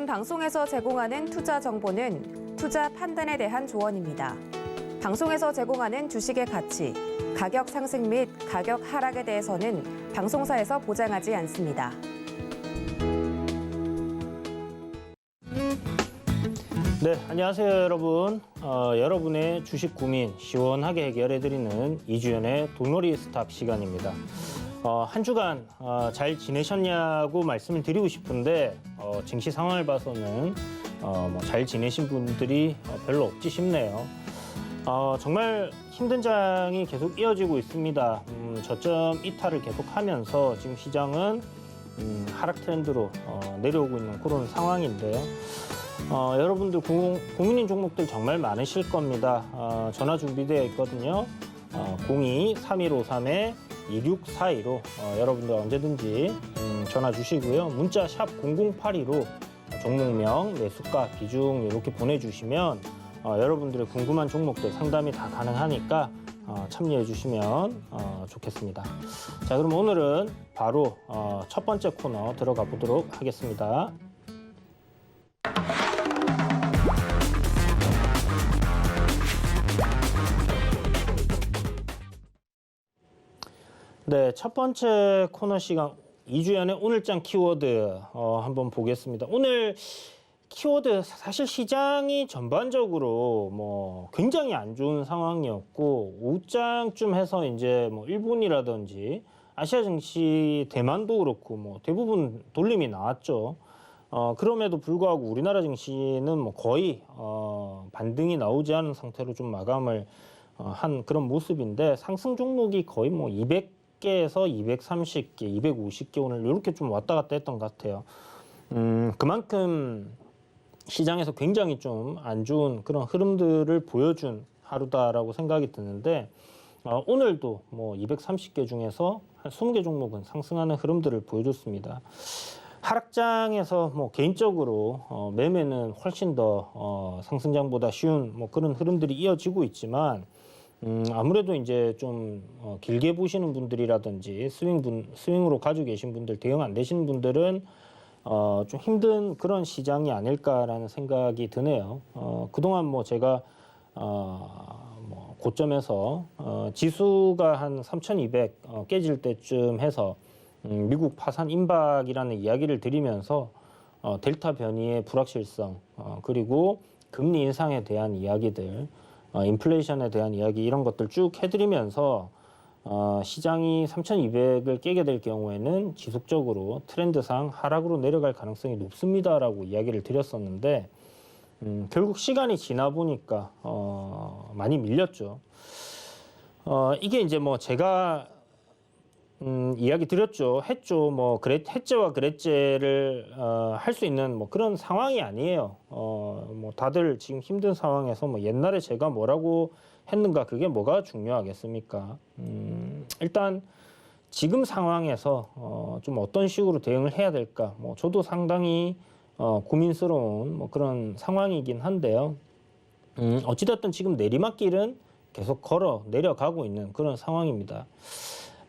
본 방송에서 제공하는 투자 정보는 투자 판단에 대한 조언입니다. 방송에서 제공하는 주식의 가치, 가격 상승 및 가격 하락에 대해서는 방송사에서 보장하지 않습니다. 네, 안녕하세요 여러분. 여러분의 주식 고민 시원하게 해결해드리는 이주연의 돈놀이 스탑 시간입니다. 한 주간 잘 지내셨냐고 말씀을 드리고 싶은데 증시 상황을 봐서는 잘 지내신 분들이 별로 없지 싶네요. 정말 힘든 장이 계속 이어지고 있습니다. 저점 이탈을 계속하면서 지금 시장은 하락 트렌드로 내려오고 있는 그런 상황인데요. 여러분들 고민인 종목들 정말 많으실 겁니다. 전화 준비되어 있거든요. 02-3153-2642로 여러분들 언제든지 전화 주시고요. 문자 샵 0082로 종목명, 매수가, 비중 이렇게 보내주시면 여러분들의 궁금한 종목들 상담이 다 가능하니까 참여해 주시면 좋겠습니다. 자, 그럼 오늘은 바로 첫 번째 코너 들어가 보도록 하겠습니다. 네, 첫 번째 코너 시간 이주연의 오늘장 키워드 한번 보겠습니다. 오늘 키워드 사실 시장이 전반적으로 굉장히 안 좋은 상황이었고 오후장쯤 해서 이제 일본이라든지 아시아 증시 대만도 그렇고 대부분 돌림이 나왔죠. 그럼에도 불구하고 우리나라 증시는 거의 반등이 나오지 않은 상태로 좀 마감을 한 그런 모습인데 상승 종목이 거의 200개에서 230개, 250개 오늘 이렇게 좀 왔다 갔다 했던 것 같아요. 그만큼 시장에서 굉장히 좀 안 좋은 그런 흐름들을 보여준 하루다라고 생각이 드는데 오늘도 230개 중에서 한 20개 종목은 상승하는 흐름들을 보여줬습니다. 하락장에서 개인적으로 매매는 훨씬 더 상승장보다 쉬운 그런 흐름들이 이어지고 있지만 아무래도 이제 좀 길게 보시는 분들이라든지 스윙으로 가지고 계신 분들, 대응 안 되시는 분들은 좀 힘든 그런 시장이 아닐까라는 생각이 드네요. 그동안 제가 고점에서 지수가 한 3,200 깨질 때쯤 해서 미국 파산 임박이라는 이야기를 드리면서 델타 변이의 불확실성 그리고 금리 인상에 대한 이야기들, 인플레이션에 대한 이야기 이런 것들 쭉 해드리면서 시장이 3,200을 깨게 될 경우에는 지속적으로 트렌드상 하락으로 내려갈 가능성이 높습니다라고 이야기를 드렸었는데 결국 시간이 지나 보니까 많이 밀렸죠. 이게 이제 제가 이야기 드렸죠. 해제와 그랬제를 할 수 있는 그런 상황이 아니에요. 다들 지금 힘든 상황에서 옛날에 제가 뭐라고 했는가 그게 뭐가 중요하겠습니까? 일단 지금 상황에서 좀 어떤 식으로 대응을 해야 될까? 저도 상당히 고민스러운 그런 상황이긴 한데요. 어찌됐든 지금 내리막길은 계속 걸어 내려가고 있는 그런 상황입니다.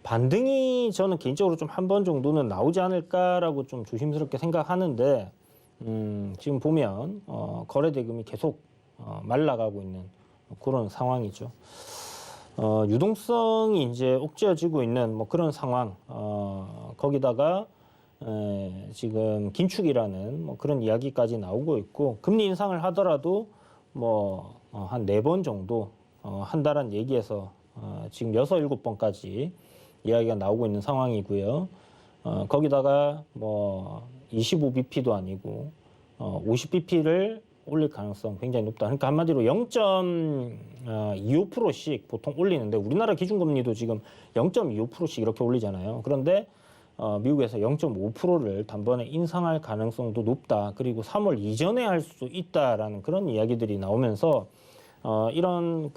반등이 저는 개인적으로 좀 한 번 정도는 나오지 않을까라고 좀 조심스럽게 생각하는데 지금 보면 거래 대금이 계속 말라가고 있는 그런 상황이죠. 유동성이 이제 옥죄어지고 있는 그런 상황. 거기다가 지금 긴축이라는 그런 이야기까지 나오고 있고 금리 인상을 하더라도 한 4번 정도 한다란 얘기에서 지금 6, 7번까지 이야기가 나오고 있는 상황이고요. 거기다가 25bp도 아니고 50bp를 올릴 가능성 굉장히 높다. 그러니까 한마디로 0.25%씩 보통 올리는데 우리나라 기준금리도 지금 0.25%씩 이렇게 올리잖아요. 그런데 미국에서 0.5%를 단번에 인상할 가능성도 높다. 그리고 3월 이전에 할 수 있다라는 그런 이야기들이 나오면서 이런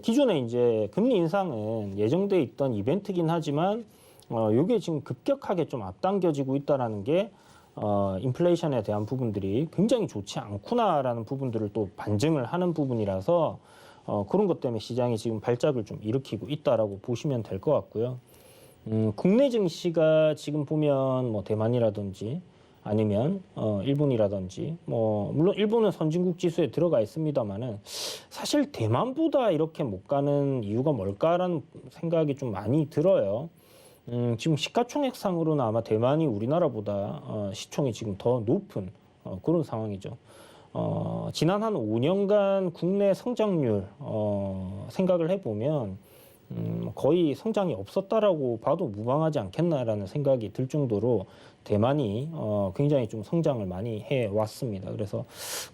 기존에 이제 금리 인상은 예정돼 있던 이벤트긴 하지만 이게 지금 급격하게 좀 앞당겨지고 있다라는 게 인플레이션에 대한 부분들이 굉장히 좋지 않구나라는 부분들을 또 반증을 하는 부분이라서 그런 것 때문에 시장이 지금 발작을 좀 일으키고 있다라고 보시면 될 것 같고요. 국내 증시가 지금 보면 대만이라든지 아니면 일본이라든지 뭐 물론 일본은 선진국 지수에 들어가 있습니다만은 사실 대만보다 이렇게 못 가는 이유가 뭘까라는 생각이 좀 많이 들어요. 지금 시가총액상으로는 아마 대만이 우리나라보다 시총이 지금 더 높은 그런 상황이죠. 지난 한 5년간 국내 성장률 생각을 해보면 거의 성장이 없었다라고 봐도 무방하지 않겠나라는 생각이 들 정도로 대만이 굉장히 좀 성장을 많이 해왔습니다. 그래서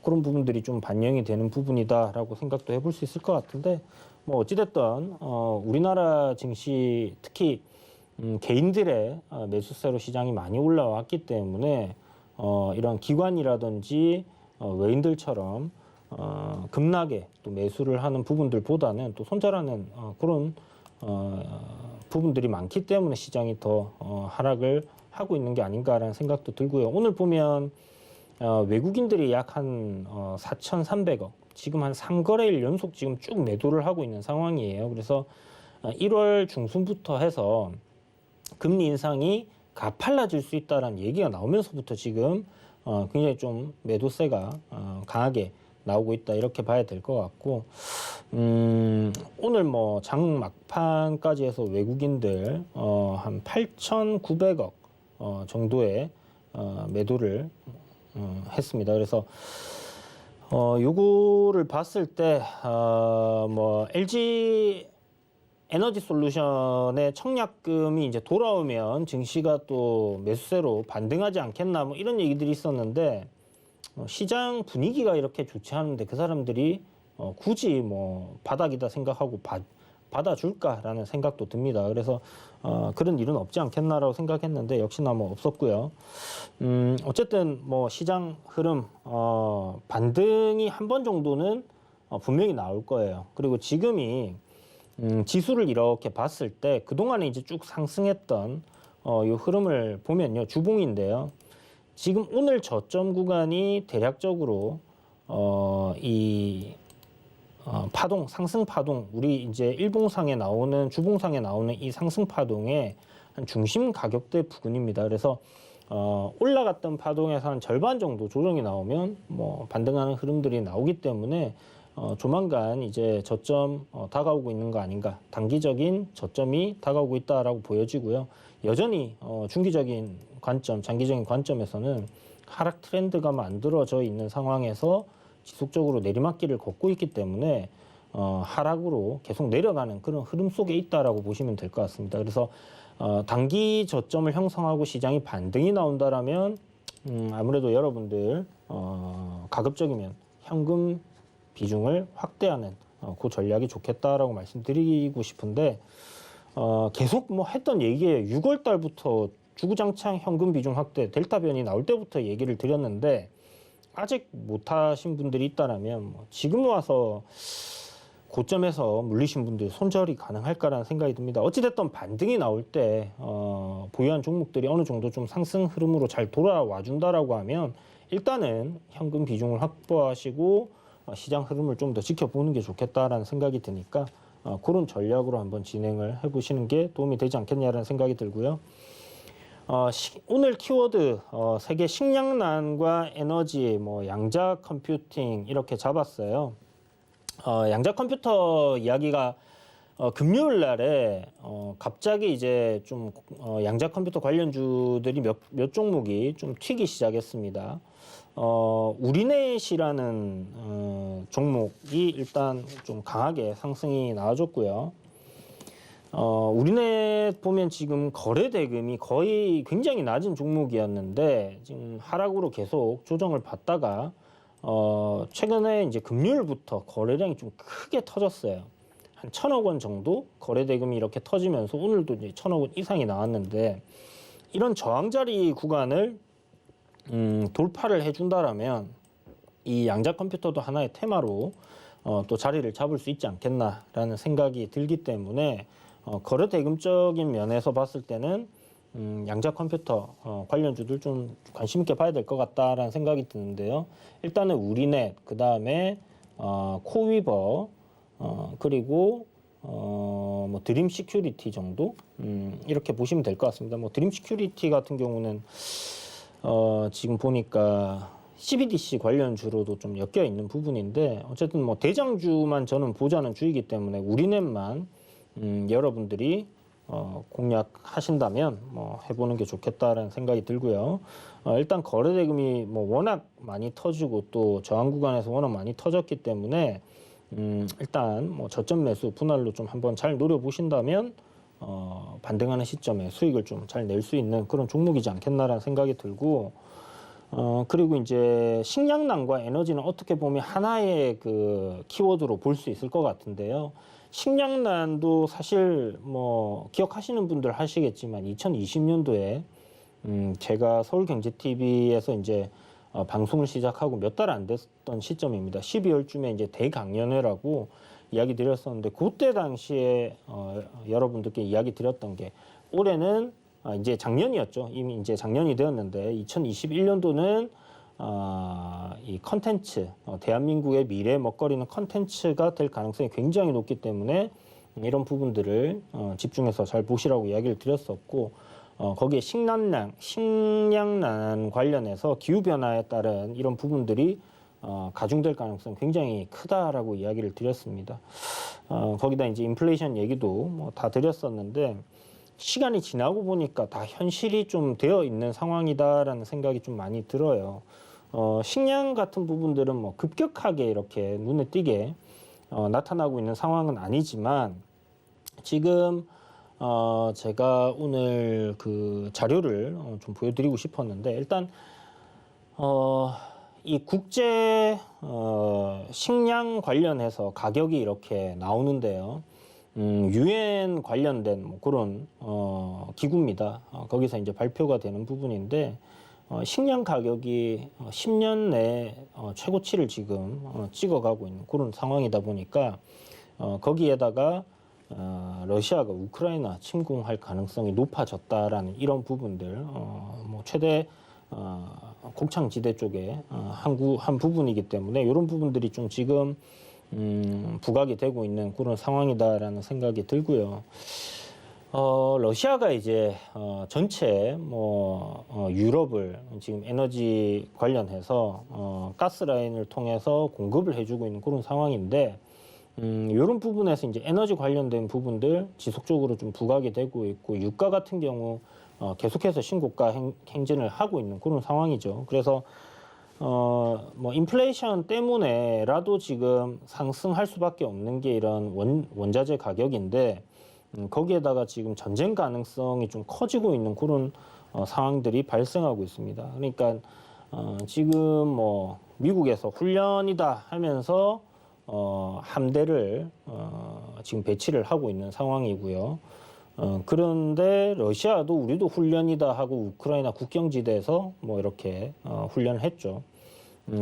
그런 부분들이 좀 반영이 되는 부분이다라고 생각도 해볼 수 있을 것 같은데 뭐 어찌됐든 우리나라 증시 특히 개인들의 매수세로 시장이 많이 올라왔기 때문에 이런 기관이라든지 외인들처럼 급락에 또 매수를 하는 부분들보다는 또 손절하는 그런 부분들이 많기 때문에 시장이 더 하락을 하고 있는 게 아닌가라는 생각도 들고요. 오늘 보면 외국인들이 약 한 4,300억, 지금 한 3거래일 연속 지금 쭉 매도를 하고 있는 상황이에요. 그래서 1월 중순부터 해서 금리 인상이 가팔라질 수 있다는 얘기가 나오면서부터 지금 굉장히 좀 매도세가 강하게 나오고 있다 이렇게 봐야 될 것 같고 오늘 뭐 장 막판까지 해서 외국인들 한 8,900억 정도의 매도를 했습니다. 그래서 요거를 봤을 때 뭐 LG 에너지 솔루션의 청약금이 이제 돌아오면 증시가 또 매수세로 반등하지 않겠나 뭐 이런 얘기들이 있었는데 시장 분위기가 이렇게 좋지 않은데 그 사람들이 굳이 뭐 바닥이다 생각하고 받아줄까라는 생각도 듭니다. 그래서 그런 일은 없지 않겠나라고 생각했는데 역시나 뭐 없었고요. 어쨌든 뭐 시장 흐름 반등이 한 번 정도는 분명히 나올 거예요. 그리고 지금이 지수를 이렇게 봤을 때 그동안에 이제 쭉 상승했던 이 흐름을 보면요. 주봉인데요. 지금 오늘 저점 구간이 대략적으로 파동, 상승 파동, 우리 이제 일봉상에 나오는 주봉상에 나오는 이 상승 파동의 한 중심 가격대 부근입니다. 그래서 올라갔던 파동에서 한 절반 정도 조정이 나오면 뭐 반등하는 흐름들이 나오기 때문에 조만간 이제 저점 다가오고 있는 거 아닌가, 단기적인 저점이 다가오고 있다라고 보여지고요. 여전히 중기적인 관점, 장기적인 관점에서는 하락 트렌드가 만들어져 있는 상황에서 지속적으로 내리막길을 걷고 있기 때문에 하락으로 계속 내려가는 그런 흐름 속에 있다라고 보시면 될 것 같습니다. 그래서 단기 저점을 형성하고 시장이 반등이 나온다라면 아무래도 여러분들 가급적이면 현금 비중을 확대하는 그 전략이 좋겠다라고 말씀드리고 싶은데 계속 뭐 했던 얘기에 6월 달부터 주구장창 현금 비중 확대 델타 변이 나올 때부터 얘기를 드렸는데 아직 못하신 분들이 있다라면 뭐 지금 와서 고점에서 물리신 분들 손절이 가능할까라는 생각이 듭니다. 어찌됐든 반등이 나올 때 보유한 종목들이 어느 정도 좀 상승 흐름으로 잘 돌아와 준다라고 하면 일단은 현금 비중을 확보하시고 시장 흐름을 좀 더 지켜보는 게 좋겠다라는 생각이 드니까 그런 전략으로 한번 진행을 해보시는 게 도움이 되지 않겠냐라는 생각이 들고요. 오늘 키워드 세계 식량난과 에너지, 뭐 양자 컴퓨팅 이렇게 잡았어요. 양자 컴퓨터 이야기가 금요일 날에 갑자기 이제 좀 양자 컴퓨터 관련주들이 몇 종목이 좀 튀기 시작했습니다. 우리넷이라는 종목이 일단 좀 강하게 상승이 나와줬고요. 우리넷 보면 지금 거래 대금이 거의 굉장히 낮은 종목이었는데 지금 하락으로 계속 조정을 받다가 최근에 이제 금요일부터 거래량이 좀 크게 터졌어요. 한 1,000억 원 정도 거래 대금이 이렇게 터지면서 오늘도 이제 1,000억 원 이상이 나왔는데 이런 저항자리 구간을 돌파를 해준다라면 이 양자 컴퓨터도 하나의 테마로 또 자리를 잡을 수 있지 않겠나라는 생각이 들기 때문에 거래 대금적인 면에서 봤을 때는 양자 컴퓨터 관련주들 좀 관심 있게 봐야 될 것 같다라는 생각이 드는데요. 일단은 우리넷, 그 다음에 코위버, 그리고 뭐 드림 시큐리티 정도 이렇게 보시면 될 것 같습니다. 뭐 드림 시큐리티 같은 경우는 지금 보니까 CBDC 관련주로도 좀 엮여 있는 부분인데 어쨌든 뭐 대장주만 저는 보자는 주의이기 때문에 우리넷만 여러분들이 공략하신다면 뭐 해보는 게 좋겠다라는 생각이 들고요. 일단 거래대금이 뭐 워낙 많이 터지고 또 저항 구간에서 워낙 많이 터졌기 때문에 일단 뭐 저점 매수 분할로 좀 한번 잘 노려보신다면 반등하는 시점에 수익을 좀 잘 낼 수 있는 그런 종목이지 않겠나라는 생각이 들고 그리고 이제 식량난과 에너지는 어떻게 보면 하나의 그 키워드로 볼 수 있을 것 같은데요. 식량난도 사실 뭐 기억하시는 분들 하시겠지만 2020년도에 제가 서울경제TV에서 이제 방송을 시작하고 몇 달 안 됐던 시점입니다. 12월쯤에 이제 대강연회라고 이야기 드렸었는데 그때 당시에 여러분들께 이야기 드렸던 게 올해는 이제 작년이었죠. 이미 이제 작년이 되었는데 2021년도는 이 컨텐츠, 대한민국의 미래 먹거리는 컨텐츠가 될 가능성이 굉장히 높기 때문에 이런 부분들을 집중해서 잘 보시라고 이야기를 드렸었고 거기에 식량난 관련해서 기후변화에 따른 이런 부분들이 가중될 가능성이 굉장히 크다라고 이야기를 드렸습니다. 거기다 이제 인플레이션 얘기도 뭐 다 드렸었는데 시간이 지나고 보니까 다 현실이 좀 되어 있는 상황이다라는 생각이 좀 많이 들어요. 식량 같은 부분들은 뭐 급격하게 이렇게 눈에 띄게 나타나고 있는 상황은 아니지만 지금 제가 오늘 그 자료를 좀 보여드리고 싶었는데 일단 이 국제 식량 관련해서 가격이 이렇게 나오는데요. 유엔 관련된 뭐 그런 기구입니다. 거기서 이제 발표가 되는 부분인데 식량 가격이 10년 내에 최고치를 지금 찍어가고 있는 그런 상황이다 보니까 거기에다가 러시아가 우크라이나 침공할 가능성이 높아졌다라는 이런 부분들 뭐 최대 곡창지대 쪽에 한 부분이기 때문에 이런 부분들이 좀 지금 부각이 되고 있는 그런 상황이다라는 생각이 들고요. 러시아가 이제 전체 뭐 유럽을 지금 에너지 관련해서 가스라인을 통해서 공급을 해주고 있는 그런 상황인데 이런 부분에서 이제 에너지 관련된 부분들 지속적으로 좀 부각이 되고 있고 유가 같은 경우 계속해서 신고가 행진을 하고 있는 그런 상황이죠. 그래서 뭐 인플레이션 때문에라도 지금 상승할 수밖에 없는 게 이런 원자재 가격인데 거기에다가 지금 전쟁 가능성이 좀 커지고 있는 그런 상황들이 발생하고 있습니다. 그러니까 지금 뭐 미국에서 훈련이다 하면서 함대를 지금 배치를 하고 있는 상황이고요. 그런데 러시아도 우리도 훈련이다 하고 우크라이나 국경지대에서 뭐 이렇게 훈련을 했죠.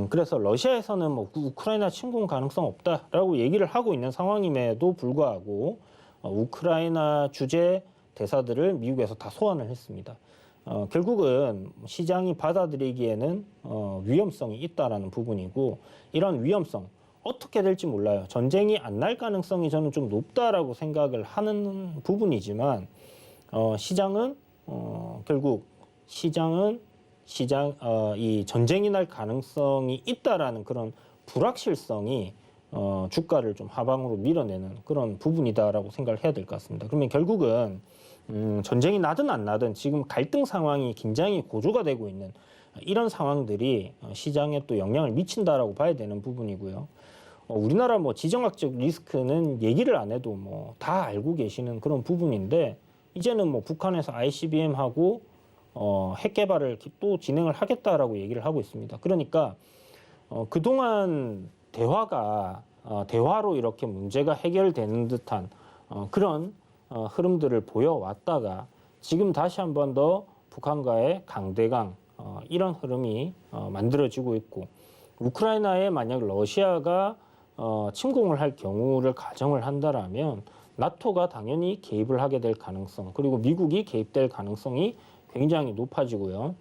그래서 러시아에서는 뭐 우크라이나 침공 가능성 없다라고 얘기를 하고 있는 상황임에도 불구하고 우크라이나 주재 대사들을 미국에서 다 소환을 했습니다. 결국은 시장이 받아들이기에는 위험성이 있다라는 부분이고 이런 위험성 어떻게 될지 몰라요. 전쟁이 안 날 가능성이 저는 좀 높다라고 생각을 하는 부분이지만 시장은 결국 이 전쟁이 날 가능성이 있다라는 그런 불확실성이 주가를 좀 하방으로 밀어내는 그런 부분이다라고 생각을 해야 될 것 같습니다. 그러면 결국은 전쟁이 나든 안 나든 지금 갈등 상황이 굉장히 고조가 되고 있는 이런 상황들이 시장에 또 영향을 미친다라고 봐야 되는 부분이고요. 우리나라 뭐 지정학적 리스크는 얘기를 안 해도 뭐 다 알고 계시는 그런 부분인데 이제는 뭐 북한에서 ICBM하고 핵 개발을 또 진행을 하겠다라고 얘기를 하고 있습니다. 그러니까 그동안 대화로 이렇게 문제가 해결되는 듯한 그런 흐름들을 보여왔다가 지금 다시 한 번 더 북한과의 강대강 이런 흐름이 만들어지고 있고 우크라이나에 만약 러시아가 침공을 할 경우를 가정을 한다라면 나토가 당연히 개입을 하게 될 가능성 그리고 미국이 개입될 가능성이 굉장히 높아지고요.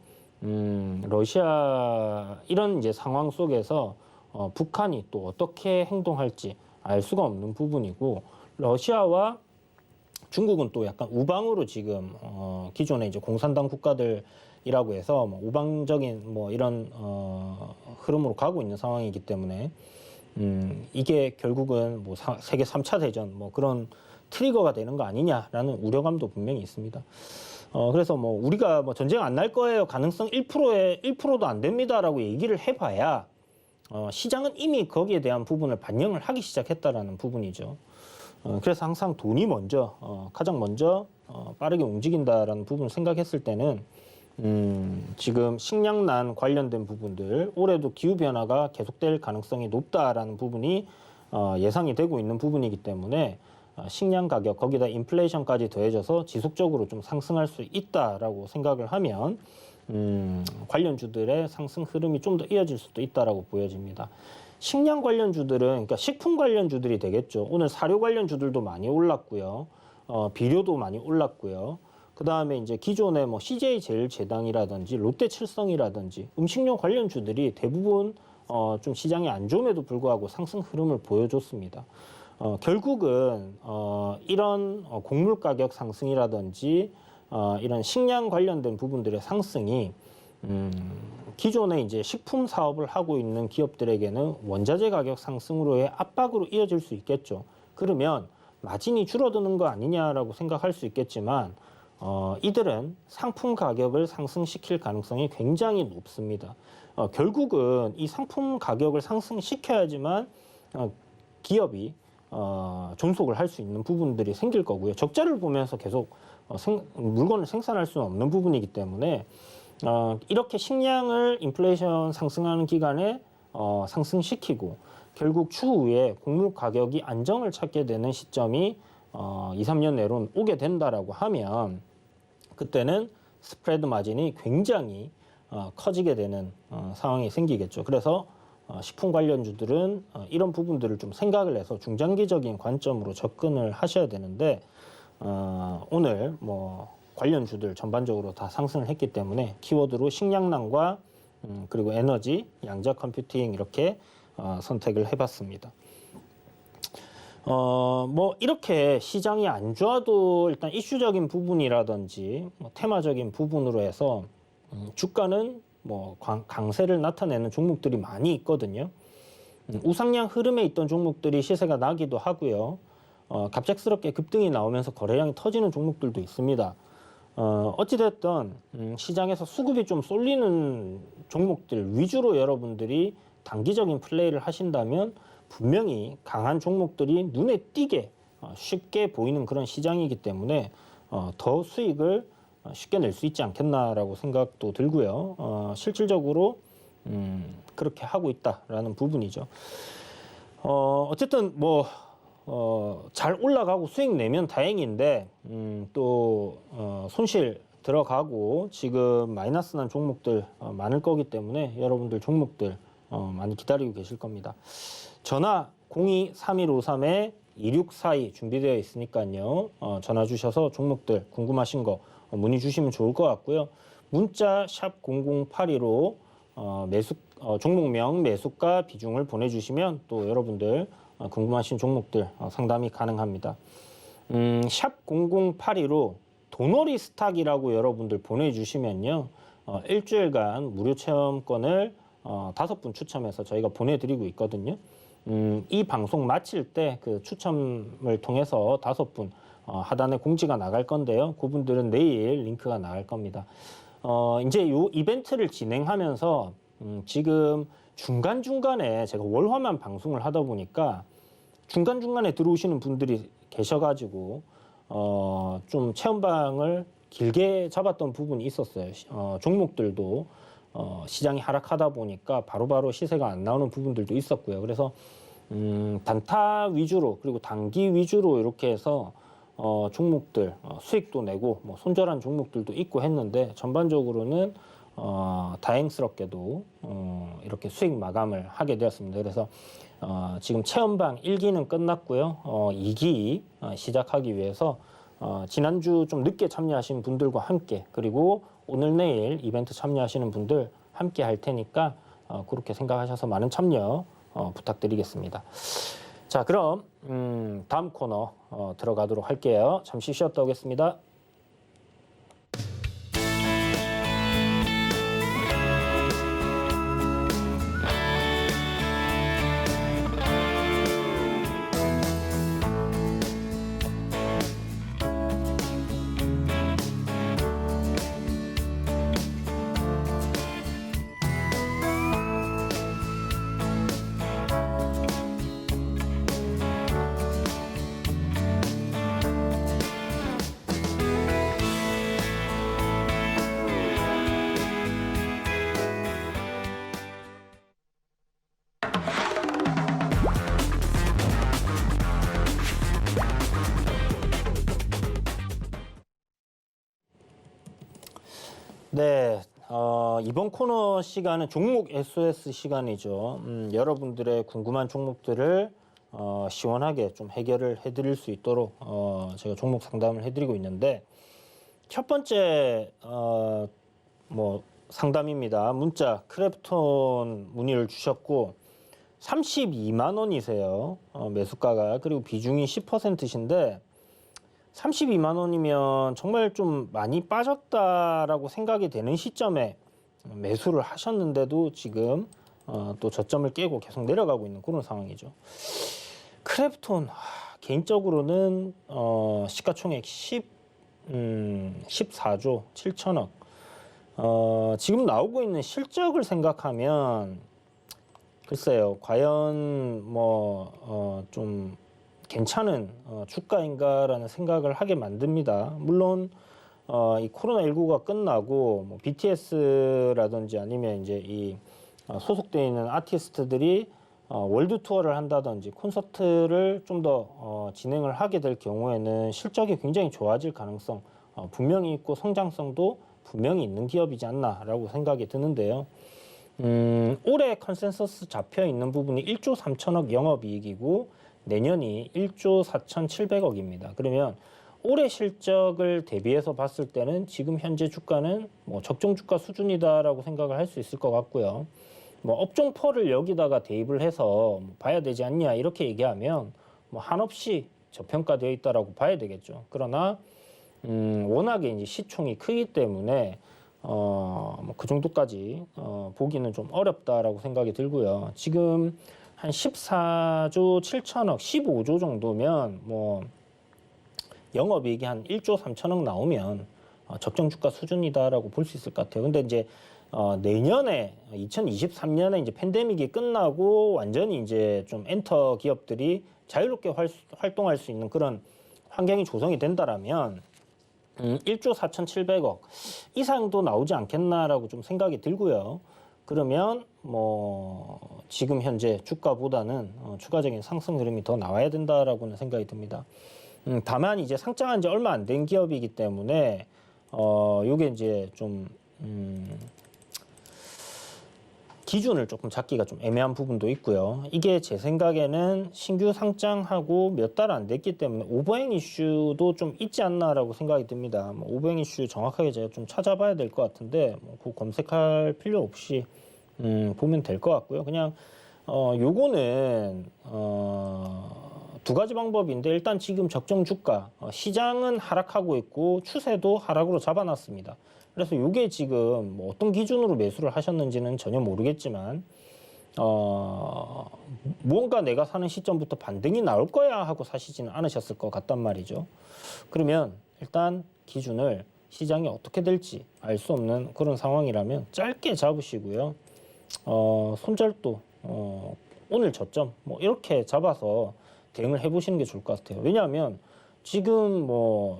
러시아 이런 이제 상황 속에서 북한이 또 어떻게 행동할지 알 수가 없는 부분이고 러시아와 중국은 또 약간 우방으로 지금 기존의 이제 공산당 국가들이라고 해서 뭐 우방적인 뭐 이런 흐름으로 가고 있는 상황이기 때문에 이게 결국은 뭐 세계 3차 대전 뭐 그런 트리거가 되는 거 아니냐라는 우려감도 분명히 있습니다. 그래서 뭐 우리가 뭐 전쟁 안 날 거예요. 가능성 1%도 안 됩니다라고 얘기를 해봐야 시장은 이미 거기에 대한 부분을 반영을 하기 시작했다라는 부분이죠. 그래서 항상 돈이 먼저 가장 먼저 빠르게 움직인다라는 부분을 생각했을 때는 지금 식량난 관련된 부분들 올해도 기후 변화가 계속될 가능성이 높다라는 부분이 예상이 되고 있는 부분이기 때문에 식량 가격 거기다 인플레이션까지 더해져서 지속적으로 좀 상승할 수 있다라고 생각을 하면 관련주들의 상승 흐름이 좀 더 이어질 수도 있다라고 보여집니다. 식량 관련주들은 그러니까 식품 관련주들이 되겠죠. 오늘 사료 관련주들도 많이 올랐고요. 비료도 많이 올랐고요. 그 다음에 이제 기존의 뭐 CJ제일제당이라든지 롯데칠성이라든지 음식료 관련주들이 대부분 좀 시장이 안 좋음에도 불구하고 상승 흐름을 보여줬습니다. 결국은 이런 곡물 가격 상승이라든지 이런 식량 관련된 부분들의 상승이 기존에 이제 식품 사업을 하고 있는 기업들에게는 원자재 가격 상승으로의 압박으로 이어질 수 있겠죠. 그러면 마진이 줄어드는 거 아니냐라고 생각할 수 있겠지만 이들은 상품 가격을 상승시킬 가능성이 굉장히 높습니다. 결국은 이 상품 가격을 상승시켜야지만 기업이 존속을 할 수 있는 부분들이 생길 거고요. 적자를 보면서 계속 물건을 생산할 수는 없는 부분이기 때문에 이렇게 식량을 인플레이션 상승하는 기간에 상승시키고 결국 추후에 곡물 가격이 안정을 찾게 되는 시점이 2, 3년 내로 오게 된다라고 하면 그때는 스프레드 마진이 굉장히 커지게 되는 상황이 생기겠죠. 그래서 식품 관련주들은 이런 부분들을 좀 생각을 해서 중장기적인 관점으로 접근을 하셔야 되는데 오늘 뭐 관련주들 전반적으로 다 상승을 했기 때문에 키워드로 식량난과 그리고 에너지, 양자 컴퓨팅 이렇게 선택을 해봤습니다. 뭐 이렇게 시장이 안 좋아도 일단 이슈적인 부분이라든지 뭐 테마적인 부분으로 해서 주가는 뭐 강세를 나타내는 종목들이 많이 있거든요. 우상향 흐름에 있던 종목들이 시세가 나기도 하고요. 갑작스럽게 급등이 나오면서 거래량이 터지는 종목들도 있습니다. 어찌됐든 시장에서 수급이 좀 쏠리는 종목들 위주로 여러분들이 단기적인 플레이를 하신다면 분명히 강한 종목들이 눈에 띄게 쉽게 보이는 그런 시장이기 때문에 더 수익을 쉽게 낼 수 있지 않겠나라고 생각도 들고요. 실질적으로 그렇게 하고 있다라는 부분이죠. 어쨌든 뭐 잘 올라가고 수익 내면 다행인데 또 손실 들어가고 지금 마이너스 난 종목들 많을 거기 때문에 여러분들 종목들 많이 기다리고 계실 겁니다. 전화 02-3153-2642 준비되어 있으니까요. 전화 주셔서 종목들 궁금하신 거 문의 주시면 좋을 것 같고요. 문자 샵 0082로 종목명 매수가 비중을 보내주시면 또 여러분들 궁금하신 종목들 상담이 가능합니다. 샵 0082로 도너리 스탁이라고 여러분들 보내주시면요. 일주일간 무료 체험권을 5분 추첨해서 저희가 보내드리고 있거든요. 이 방송 마칠 때 그 추첨을 통해서 5분 하단에 공지가 나갈 건데요. 그분들은 내일 링크가 나갈 겁니다. 이제 이 이벤트를 진행하면서 지금 중간중간에 제가 월화만 방송을 하다 보니까 중간중간에 들어오시는 분들이 계셔가지고 좀 체험방을 길게 잡았던 부분이 있었어요. 종목들도 시장이 하락하다 보니까 바로바로 시세가 안 나오는 부분들도 있었고요. 그래서 단타 위주로 그리고 단기 위주로 이렇게 해서 종목들 수익도 내고 뭐 손절한 종목들도 있고 했는데 전반적으로는 다행스럽게도 이렇게 수익 마감을 하게 되었습니다. 그래서 지금 체험방 1기는 끝났고요. 2기 시작하기 위해서 지난주 좀 늦게 참여하신 분들과 함께 그리고 오늘 내일 이벤트 참여하시는 분들 함께 할 테니까 그렇게 생각하셔서 많은 참여 부탁드리겠습니다. 자, 그럼 다음 코너 들어가도록 할게요. 잠시 쉬었다 오겠습니다. 네, 이번 코너 시간은 종목 SOS 시간이죠. 여러분들의 궁금한 종목들을 시원하게 좀 해결을 해드릴 수 있도록 제가 종목 상담을 해드리고 있는데 첫 번째 상담입니다. 문자 크랩톤 문의를 주셨고 32만 원이세요. 매수가가. 그리고 비중이 10%신데 32만 원이면 정말 좀 많이 빠졌다라고 생각이 되는 시점에 매수를 하셨는데도 지금 또 저점을 깨고 계속 내려가고 있는 그런 상황이죠. 크랩톤 개인적으로는 시가총액 14조 7천억 지금 나오고 있는 실적을 생각하면 글쎄요, 과연 좀 괜찮은 주가인가라는 생각을 하게 만듭니다. 물론 이 코로나19가 끝나고 BTS라든지 아니면 이제 이 소속되어 있는 아티스트들이 월드 투어를 한다든지 콘서트를 좀 더 진행을 하게 될 경우에는 실적이 굉장히 좋아질 가능성 분명히 있고 성장성도 분명히 있는 기업이지 않나라고 생각이 드는데요. 올해 컨센서스 잡혀 있는 부분이 1조 3천억 영업이익이고 내년이 1조 4,700억입니다. 그러면 올해 실적을 대비해서 봤을 때는 지금 현재 주가는 적정 주가 수준이다라고 생각을 할 수 있을 것 같고요. 업종포를 여기다가 대입을 해서 봐야 되지 않냐 이렇게 얘기하면 한없이 저평가되어 있다라고 봐야 되겠죠. 그러나 워낙에 이제 시총이 크기 때문에 그 정도까지 보기는 좀 어렵다라고 생각이 들고요. 지금 한 14조 7천억, 15조 정도면 영업이익이 한 1조 3천억 나오면 적정 주가 수준이다라고 볼 수 있을 것 같아요. 근데 이제 내년에 2023년에 이제 팬데믹이 끝나고 완전히 이제 좀 엔터 기업들이 자유롭게 활동할 수 있는 그런 환경이 조성이 된다라면 1조 4,700억 이상도 나오지 않겠나라고 좀 생각이 들고요. 그러면 지금 현재 주가보다는 추가적인 상승 흐름이 더 나와야 된다라고는 생각이 듭니다. 다만 이제 상장한 지 얼마 안 된 기업이기 때문에 요게 이제 좀 기준을 조금 잡기가 좀 애매한 부분도 있고요. 이게 제 생각에는 신규 상장하고 몇 달 안 됐기 때문에 오버행 이슈도 좀 있지 않나라고 생각이 듭니다. 오버행 이슈 정확하게 제가 좀 찾아봐야 될 것 같은데 그 검색할 필요 없이 보면 될 것 같고요. 그냥 요거는 두 가지 방법인데 일단 지금 적정 주가 시장은 하락하고 있고 추세도 하락으로 잡아놨습니다. 그래서 이게 지금 어떤 기준으로 매수를 하셨는지는 전혀 모르겠지만 뭔가 내가 사는 시점부터 반등이 나올 거야 하고 사시지는 않으셨을 것 같단 말이죠. 그러면 일단 기준을 시장이 어떻게 될지 알 수 없는 그런 상황이라면 짧게 잡으시고요. 손절도 오늘 저점 이렇게 잡아서 대응을 해보시는 게 좋을 것 같아요. 왜냐하면 지금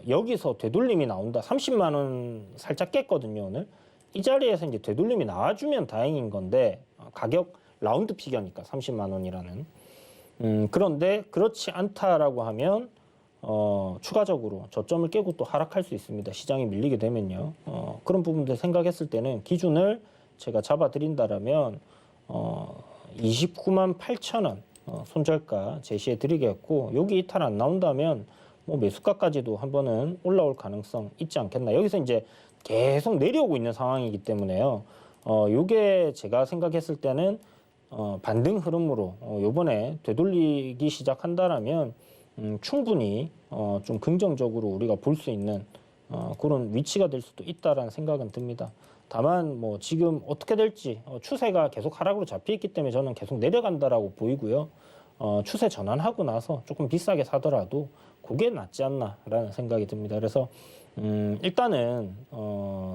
여기서 되돌림이 나온다. 30만 원 살짝 깼거든요, 오늘. 이 자리에서 이제 되돌림이 나와주면 다행인 건데 가격 라운드 피겨니까 30만 원이라는. 그런데 그렇지 않다라고 하면 추가적으로 저점을 깨고 또 하락할 수 있습니다. 시장이 밀리게 되면요. 그런 부분들 생각했을 때는 기준을 제가 잡아드린다라면 29만 8천 원 손절가 제시해 드리겠고 여기 이탈 안 나온다면 매수가까지도 한번은 올라올 가능성 있지 않겠나. 여기서 이제 계속 내려오고 있는 상황이기 때문에요. 요게 제가 생각했을 때는 반등 흐름으로 요번에 되돌리기 시작한다라면 충분히 좀 긍정적으로 우리가 볼 수 있는 그런 위치가 될 수도 있다라는 생각은 듭니다. 다만 뭐 지금 어떻게 될지 추세가 계속 하락으로 잡혀 있기 때문에 저는 계속 내려간다라고 보이고요. 추세 전환하고 나서 조금 비싸게 사더라도 그게 낫지 않나라는 생각이 듭니다. 그래서 일단은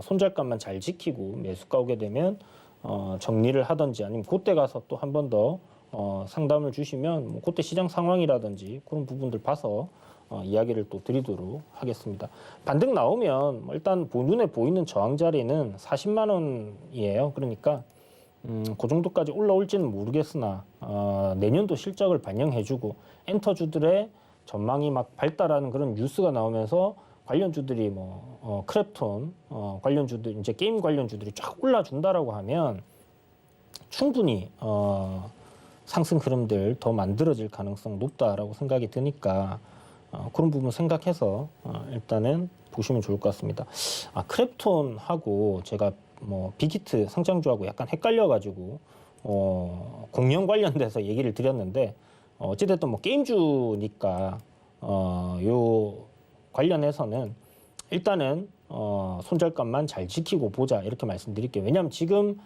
손절가만 잘 지키고 매수가 오게 되면 정리를 하든지 아니면 그때 가서 또 한 번 더 상담을 주시면 뭐 그때 시장 상황이라든지 그런 부분들 봐서 이야기를 또 드리도록 하겠습니다. 반등 나오면 일단 눈에 보이는 저항 자리는 40만 원이에요. 그러니까 그 정도까지 올라올지는 모르겠으나 내년도 실적을 반영해주고 엔터주들의 전망이 막 발달하는 그런 뉴스가 나오면서 관련주들이 뭐 크랩톤 관련주들 이제 게임 관련주들이 쫙 올라준다라고 하면 충분히 상승 흐름들 더 만들어질 가능성 높다라고 생각이 드니까 그런 부분 생각해서 일단은 보시면 좋을 것 같습니다. 크랩톤하고 제가 뭐 빅히트 상장주하고 약간 헷갈려가지고 공룡 관련돼서 얘기를 드렸는데 어찌됐든 뭐 게임주니까 요 관련해서는 일단은 손절감만 잘 지키고 보자 이렇게 말씀드릴게요. 왜냐하면 지금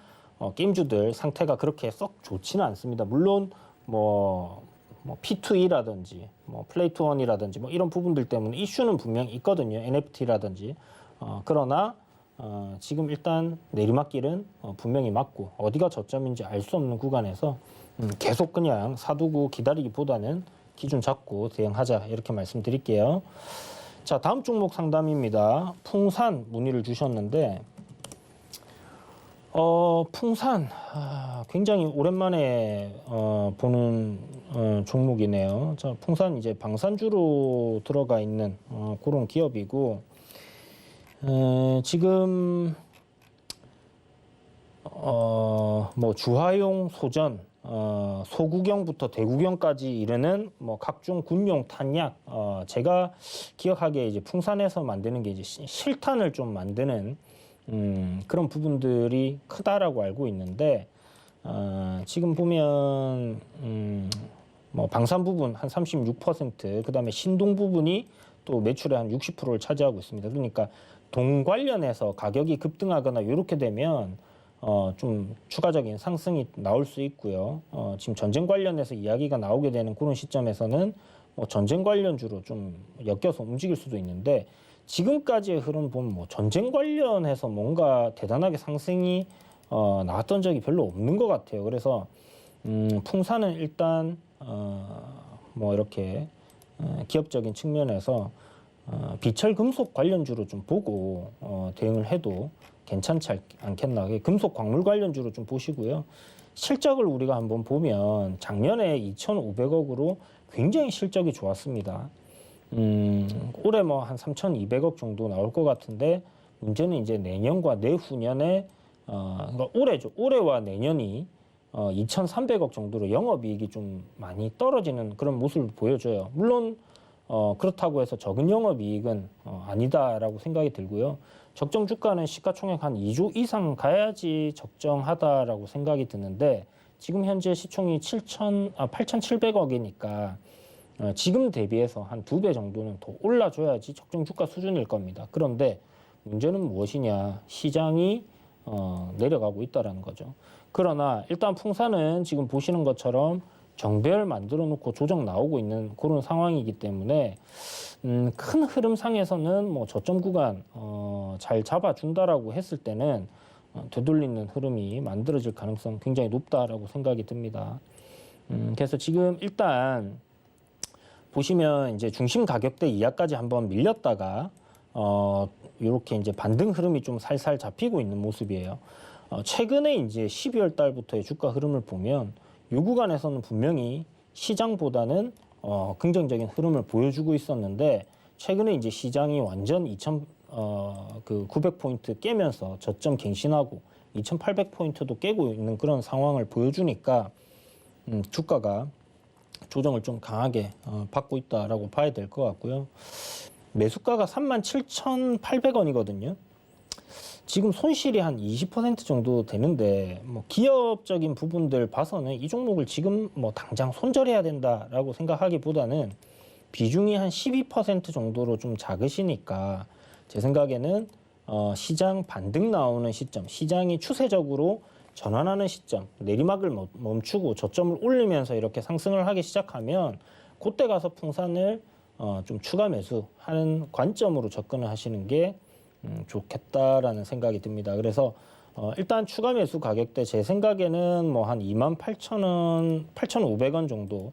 게임주들 상태가 그렇게 썩 좋지는 않습니다. 물론 뭐 P2E라든지 뭐 플레이2원이라든지 뭐 이런 부분들 때문에 이슈는 분명히 있거든요. NFT라든지 그러나 지금 일단 내리막길은 분명히 맞고 어디가 저점인지 알 수 없는 구간에서 계속 그냥 사두고 기다리기보다는 기준 잡고 대응하자 이렇게 말씀드릴게요. 자, 다음 종목 상담입니다. 풍산 문의를 주셨는데 풍산 굉장히 오랜만에 보는 종목이네요. 자, 풍산 이제 방산주로 들어가 있는 그런 기업이고 지금 뭐 주화용 소전 소구경부터 대구경까지 이르는 뭐 각종 군용 탄약 제가 기억하기에 이제 풍산에서 만드는 게 이제 실탄을 좀 만드는 그런 부분들이 크다라고 알고 있는데 지금 보면 뭐 방산 부분 한 36%, 그다음에 신동 부분이 또 매출의 한 60%를 차지하고 있습니다. 그러니까 동 관련해서 가격이 급등하거나 이렇게 되면 좀 추가적인 상승이 나올 수 있고요. 지금 전쟁 관련해서 이야기가 나오게 되는 그런 시점에서는 뭐 전쟁 관련주로 좀 엮여서 움직일 수도 있는데 지금까지의 흐름 보면 뭐 전쟁 관련해서 뭔가 대단하게 상승이 나왔던 적이 별로 없는 것 같아요. 그래서 풍산은 일단 뭐 이렇게 기업적인 측면에서 비철 금속 관련주로 좀 보고 대응을 해도 괜찮지 않겠나. 금속 광물 관련주로 좀 보시고요. 실적을 우리가 한번 보면 작년에 2,500억으로 굉장히 실적이 좋았습니다. 올해 뭐 한 3,200억 정도 나올 것 같은데 문제는 이제 내년과 내후년에 그러니까 올해와 내년이 2,300억 정도로 영업이익이 좀 많이 떨어지는 그런 모습을 보여줘요. 물론 그렇다고 해서 적은 영업이익은 아니다라고 생각이 들고요. 적정 주가는 시가총액 한 2조 이상 가야지 적정하다라고 생각이 드는데 지금 현재 시총이 8,700억이니까 지금 대비해서 한 2배 정도는 더 올라줘야지 적정 주가 수준일 겁니다. 그런데 문제는 무엇이냐? 시장이 내려가고 있다라는 거죠. 그러나 일단 풍산은 지금 보시는 것처럼 정배열 만들어 놓고 조정 나오고 있는 그런 상황이기 때문에 큰 흐름상에서는 뭐 저점 구간 잘 잡아준다라고 했을 때는 되돌리는 흐름이 만들어질 가능성 굉장히 높다라고 생각이 듭니다. 그래서 지금 일단 보시면 이제 중심 가격대 이하까지 한번 밀렸다가 이렇게 이제 반등 흐름이 좀 살살 잡히고 있는 모습이에요. 최근에 이제 12월 달부터의 주가 흐름을 보면 이 구간에서는 분명히 시장보다는 긍정적인 흐름을 보여주고 있었는데 최근에 이제 시장이 완전 900포인트 깨면서 저점 갱신하고 2800포인트도 깨고 있는 그런 상황을 보여주니까 주가가 조정을 좀 강하게 받고 있다라고 봐야 될 것 같고요. 매수가가 37,800원이거든요. 지금 손실이 한 20% 정도 되는데 뭐 기업적인 부분들 봐서는 이 종목을 지금 뭐 당장 손절해야 된다라고 생각하기보다는 비중이 한 12% 정도로 좀 작으시니까 제 생각에는 시장 반등 나오는 시점, 시장이 추세적으로 전환하는 시점, 내리막을 멈추고 저점을 올리면서 이렇게 상승을 하기 시작하면 그때 가서 풍산을 좀 추가 매수하는 관점으로 접근을 하시는 게 좋겠다라는 생각이 듭니다. 그래서 일단 추가 매수 가격대 제 생각에는 뭐 한 28,000원, 8,500원 정도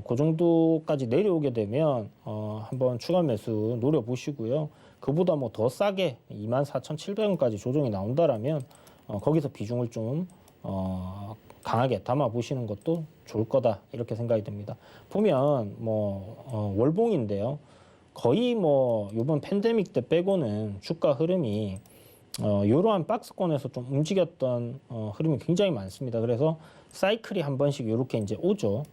그 정도까지 내려오게 되면 한번 추가 매수 노려보시고요. 그보다 뭐 더 싸게 24,700원까지 조정이 나온다라면 거기서 비중을 좀 강하게 담아 보시는 것도 좋을 거다 이렇게 생각이 듭니다. 보면 뭐 월봉인데요. 거의 뭐 이번 팬데믹 때 빼고는 주가 흐름이 이러한 박스권에서 좀 움직였던 흐름이 굉장히 많습니다. 그래서 사이클이 한 번씩 이렇게 이제 오죠.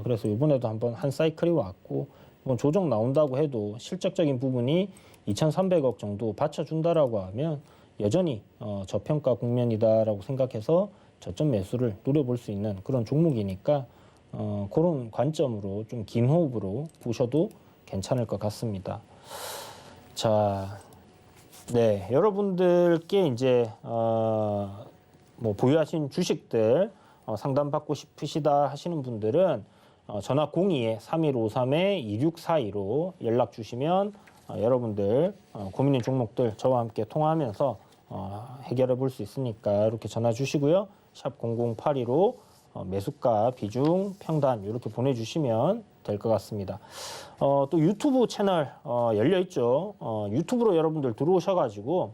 그래서 이번에도 한번 한 사이클이 왔고 이번 조정 나온다고 해도 실적적인 부분이 2,300억 정도 받쳐준다라고 하면 여전히 저평가 국면이다라고 생각해서 저점 매수를 노려볼 수 있는 그런 종목이니까 그런 관점으로 좀 긴 호흡으로 보셔도 괜찮을 것 같습니다. 자, 네, 여러분들께 이제 뭐 보유하신 주식들 상담받고 싶으시다 하시는 분들은 전화 02-3153-2642로 연락 주시면 여러분들 고민인 종목들 저와 함께 통화하면서 해결해 볼 수 있으니까 이렇게 전화 주시고요. 샵 0082로 매수가, 비중, 평단 이렇게 보내주시면 될 것 같습니다. 또 유튜브 채널 열려 있죠. 유튜브로 여러분들 들어오셔가지고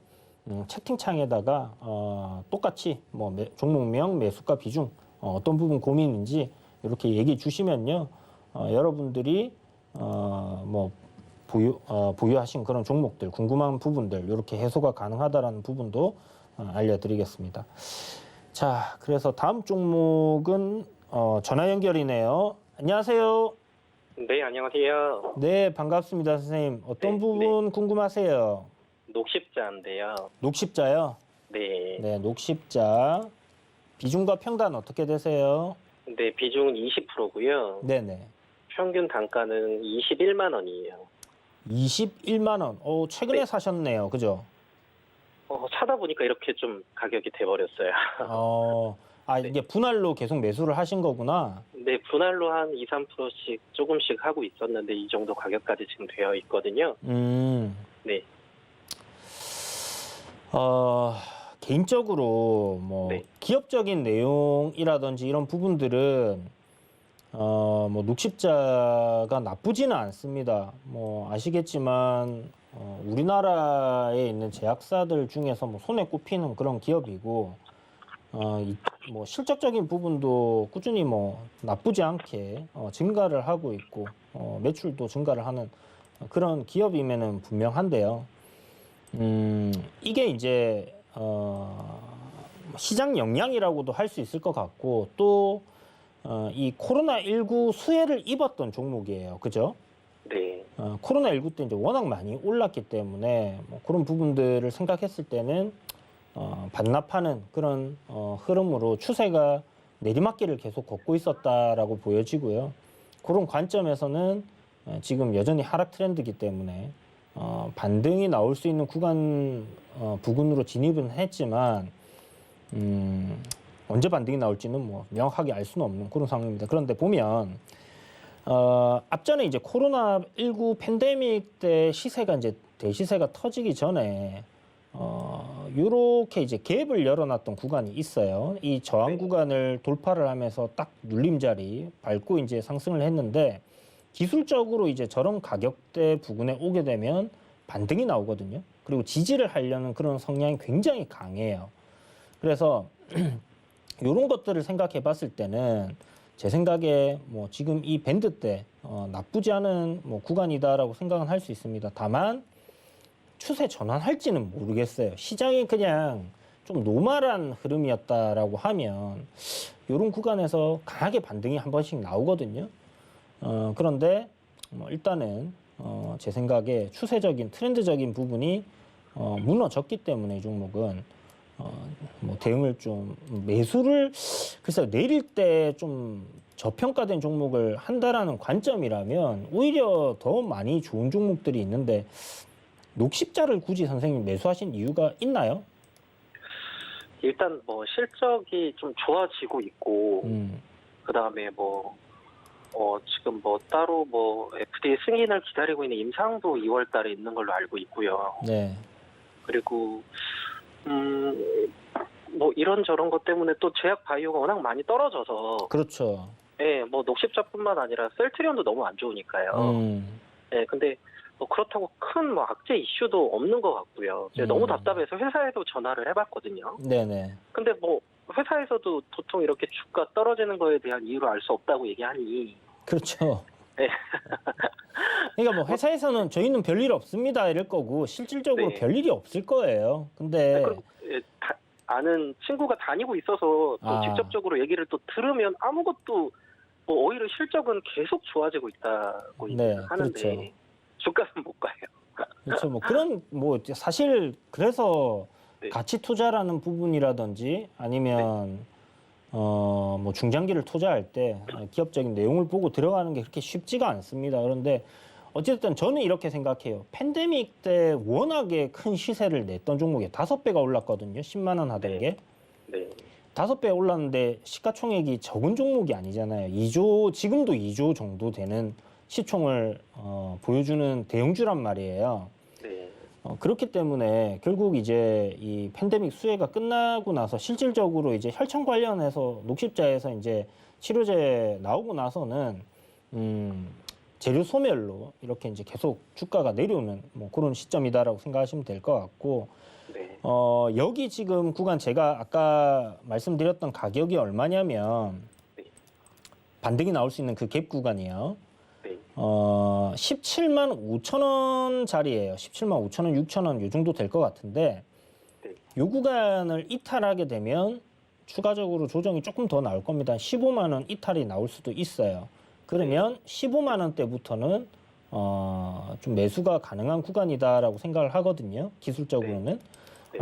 채팅창에다가 똑같이 뭐 종목명, 매수가, 비중 어떤 부분 고민인지 이렇게 얘기해 주시면요. 여러분들이 뭐 보유하신 그런 종목들, 궁금한 부분들 이렇게 해소가 가능하다라는 부분도 알려드리겠습니다. 자, 그래서 다음 종목은 전화 연결이네요. 안녕하세요. 네, 안녕하세요. 네, 반갑습니다, 선생님. 어떤 네, 부분 궁금하세요? 녹십자인데요. 녹십자요? 네. 네, 녹십자. 비중과 평단 어떻게 되세요? 네, 비중은 20%고요. 네네. 평균 단가는 21만 원이에요. 21만 원. 최근에 네. 사셨네요. 그죠? 사다 보니까 이렇게 좀 가격이 돼버렸어요. 네. 이게 분할로 계속 매수를 하신 거구나. 네, 분할로 한 2, 3%씩 조금씩 하고 있었는데 이 정도 가격까지 지금 되어 있거든요. 네. 개인적으로 뭐 네. 기업적인 내용이라든지 이런 부분들은 뭐 녹십자가 나쁘지는 않습니다. 뭐 아시겠지만 우리나라에 있는 제약사들 중에서 뭐 손에 꼽히는 그런 기업이고 뭐 실적적인 부분도 꾸준히 뭐 나쁘지 않게 증가를 하고 있고 매출도 증가를 하는 그런 기업임에는 분명한데요. 이게 이제 시장 영향이라고도 할 수 있을 것 같고 또 이 코로나19 수혜를 입었던 종목이에요. 그죠? 네. 코로나19 때 이제 워낙 많이 올랐기 때문에 뭐 그런 부분들을 생각했을 때는 반납하는 그런 흐름으로 추세가 내리막길을 계속 걷고 있었다라고 보여지고요. 그런 관점에서는 지금 여전히 하락 트렌드이기 때문에 반등이 나올 수 있는 구간 부근으로 진입은 했지만 언제 반등이 나올지는 뭐 명확하게 알 수는 없는 그런 상황입니다. 그런데 보면 앞전에 이제 코로나19 팬데믹 때 시세가 이제 대시세가 터지기 전에 요렇게 이제 갭을 열어놨던 구간이 있어요. 이 저항 구간을 돌파를 하면서 딱 눌림자리 밟고 이제 상승을 했는데 기술적으로 이제 저런 가격대 부근에 오게 되면 반등이 나오거든요. 그리고 지지를 하려는 그런 성향이 굉장히 강해요. 그래서 이런 것들을 생각해 봤을 때는 제 생각에 뭐 지금 이 밴드 때 나쁘지 않은 뭐 구간이다라고 생각은 할 수 있습니다. 다만 추세 전환할지는 모르겠어요. 시장이 그냥 좀 노멀한 흐름이었다라고 하면 이런 구간에서 강하게 반등이 한 번씩 나오거든요. 그런데 일단은 제 생각에 추세적인 트렌드적인 부분이 무너졌기 때문에 이 종목은 뭐 대응을 좀 매수를 글쎄요 내릴 때 좀 저평가된 종목을 한다라는 관점이라면 오히려 더 많이 좋은 종목들이 있는데 녹십자를 굳이 선생님 매수하신 이유가 있나요? 일단 뭐 실적이 좀 좋아지고 있고 그다음에 뭐 지금 뭐 따로 뭐 FDA 승인을 기다리고 있는 임상도 2월 달에 있는 걸로 알고 있고요. 네. 그리고 뭐 이런저런 것 때문에 또 제약 바이오가 워낙 많이 떨어져서 그렇죠. 예, 뭐 녹십자뿐만 아니라 셀트리온도 너무 안 좋으니까요. 예, 근데 뭐 그렇다고 큰 뭐 악재 이슈도 없는 것 같고요. 제가 너무 답답해서 회사에도 전화를 해봤거든요. 네네. 근데 뭐 회사에서도 도통 이렇게 주가 떨어지는 거에 대한 이유를 알 수 없다고 얘기하니. 그렇죠. 네. 그러니까 뭐 회사에서는 저희는 별일 없습니다 이럴 거고 실질적으로 네. 별일이 없을 거예요. 근데 그리고 아는 친구가 다니고 있어서 또 직접적으로 얘기를 또 들으면 아무것도 뭐 오히려 실적은 계속 좋아지고 있다고 얘기를 하는데 그렇죠. 주가는 못 가요. 그렇죠. 뭐 그런 뭐 사실 그래서 네. 가치 투자라는 부분이라든지 아니면 뭐 중장기를 투자할 때 기업적인 내용을 보고 들어가는 게 그렇게 쉽지가 않습니다. 그런데 어쨌든 저는 이렇게 생각해요. 팬데믹 때 워낙에 큰 시세를 냈던 종목이 5배가 올랐거든요. 10만 원 하던 네. 게. 네. 5배 올랐는데 시가총액이 적은 종목이 아니잖아요. 2조, 지금도 2조 정도 되는 시총을 보여주는 대형주란 말이에요. 네. 그렇기 때문에 결국 이제 이 팬데믹 수혜가 끝나고 나서 실질적으로 이제 혈청 관련해서 녹십자에서 이제 치료제 나오고 나서는 재료 소멸로 이렇게 이제 계속 주가가 내려오는 뭐 그런 시점이다라고 생각하시면 될 것 같고, 네. 여기 지금 구간 제가 아까 말씀드렸던 가격이 얼마냐면 네. 반등이 나올 수 있는 그 갭 구간이에요. 네. 17만 5천 원짜리예요. 17만 5천 원, 6천 원 요 정도 될 것 같은데 네. 요 구간을 이탈하게 되면 추가적으로 조정이 조금 더 나올 겁니다. 15만 원 이탈이 나올 수도 있어요. 그러면 15만 원대부터는 좀 매수가 가능한 구간이다라고 생각을 하거든요. 기술적으로는. 네.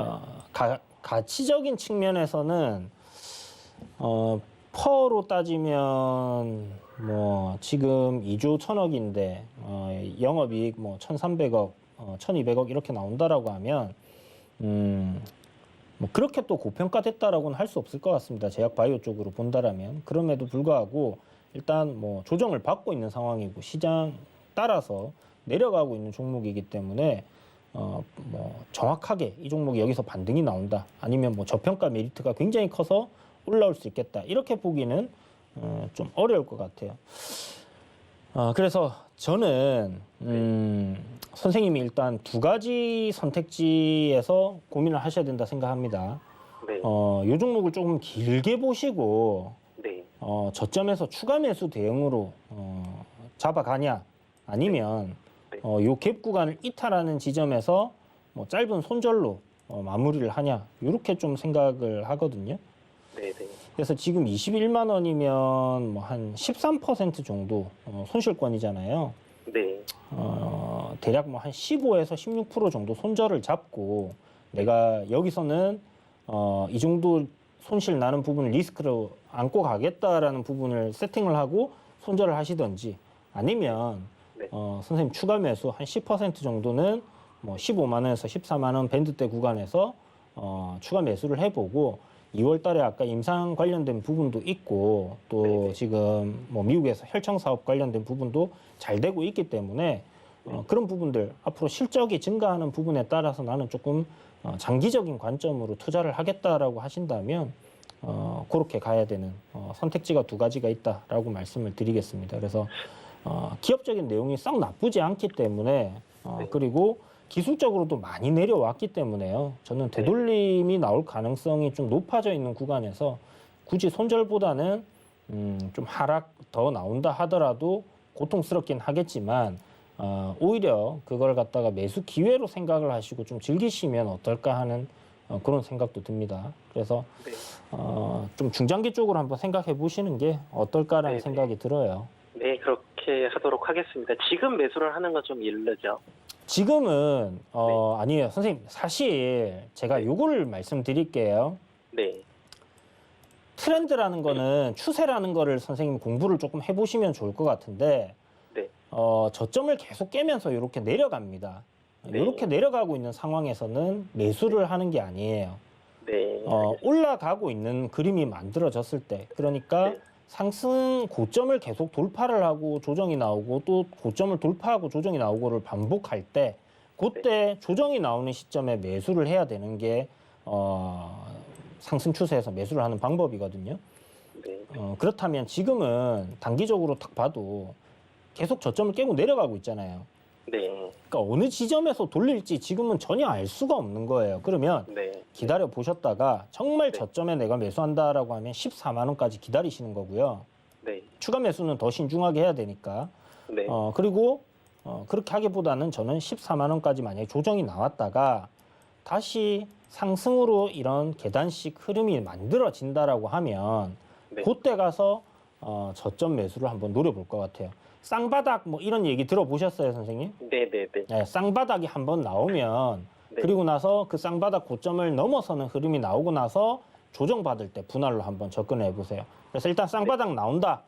가치적인 측면에서는 퍼로 따지면 뭐 지금 2조 1천억인데 영업이익 뭐 1,300억, 1,200억 이렇게 나온다라고 하면 뭐 그렇게 또 고평가됐다라고는 할 수 없을 것 같습니다. 제약 바이오 쪽으로 본다라면. 그럼에도 불구하고 일단 뭐 조정을 받고 있는 상황이고 시장 따라서 내려가고 있는 종목이기 때문에 뭐 정확하게 이 종목이 여기서 반등이 나온다 아니면 뭐 저평가 메리트가 굉장히 커서 올라올 수 있겠다 이렇게 보기는 좀 어려울 것 같아요. 그래서 저는 선생님이 일단 두 가지 선택지에서 고민을 하셔야 된다 생각합니다. 네. 이 종목을 조금 길게 보시고 네. 저점에서 추가 매수 대응으로 잡아가냐 아니면 요 갭 구간을 이탈하는 지점에서 뭐 짧은 손절로 마무리를 하냐 이렇게 좀 생각을 하거든요. 네. 네. 그래서 지금 21만 원이면 뭐 한 13% 정도 손실권이잖아요. 네. 대략 뭐 한 15에서 16% 정도 손절을 잡고 내가 여기서는 이 정도 손실 나는 부분을 리스크로 안고 가겠다라는 부분을 세팅을 하고 손절을 하시든지 아니면 네. 선생님 추가 매수 한 10% 정도는 뭐 15만 원에서 14만 원 밴드대 구간에서 추가 매수를 해보고 2월 달에 아까 임상 관련된 부분도 있고 또 네네. 지금 뭐 미국에서 혈청 사업 관련된 부분도 잘 되고 있기 때문에 그런 부분들 앞으로 실적이 증가하는 부분에 따라서 나는 조금 장기적인 관점으로 투자를 하겠다라고 하신다면 그렇게 가야 되는 선택지가 두 가지가 있다라고 말씀을 드리겠습니다. 그래서 기업적인 내용이 썩 나쁘지 않기 때문에 네. 그리고 기술적으로도 많이 내려왔기 때문에요. 저는 되돌림이 나올 가능성이 좀 높아져 있는 구간에서 굳이 손절보다는 좀 하락 더 나온다 하더라도 고통스럽긴 하겠지만 오히려 그걸 갖다가 매수 기회로 생각을 하시고 좀 즐기시면 어떨까 하는 그런 생각도 듭니다. 그래서 네. 좀 중장기 쪽으로 한번 생각해 보시는 게 어떨까라는 네네. 생각이 들어요. 네, 그렇게 하도록 하겠습니다. 지금 매수를 하는 건 좀 이르죠. 지금은 아니에요. 선생님, 사실 제가 요거를 말씀드릴게요. 네. 트렌드라는 거는 추세라는 거를 선생님 공부를 조금 해보시면 좋을 것 같은데 네. 저점을 계속 깨면서 이렇게 내려갑니다. 네. 이렇게 내려가고 있는 상황에서는 매수를 하는 게 아니에요. 네. 올라가고 있는 그림이 만들어졌을 때, 그러니까 네. 상승 고점을 계속 돌파를 하고 조정이 나오고 또 고점을 돌파하고 조정이 나오고를 반복할 때, 그때 조정이 나오는 시점에 매수를 해야 되는 게 상승 추세에서 매수를 하는 방법이거든요. 네. 그렇다면 지금은 단기적으로 딱 봐도 계속 저점을 깨고 내려가고 있잖아요. 네. 그러니까 어느 지점에서 돌릴지 지금은 전혀 알 수가 없는 거예요. 그러면 네. 기다려 보셨다가 정말 네. 저점에 내가 매수한다라고 하면 14만 원까지 기다리시는 거고요. 네. 추가 매수는 더 신중하게 해야 되니까. 네. 그리고 그렇게 하기보다는 저는 14만 원까지 만약에 조정이 나왔다가 다시 상승으로 이런 계단식 흐름이 만들어진다라고 하면 네. 그때 가서 저점 매수를 한번 노려볼 것 같아요. 쌍바닥 뭐 이런 얘기 들어보셨어요, 선생님? 네. 네. 네. 네, 쌍바닥이 한번 나오면 네. 그리고 나서 그 쌍바닥 고점을 넘어서는 흐름이 나오고 나서 조정받을 때 분할로 한번 접근해 보세요. 그래서 일단 쌍바닥 나온다.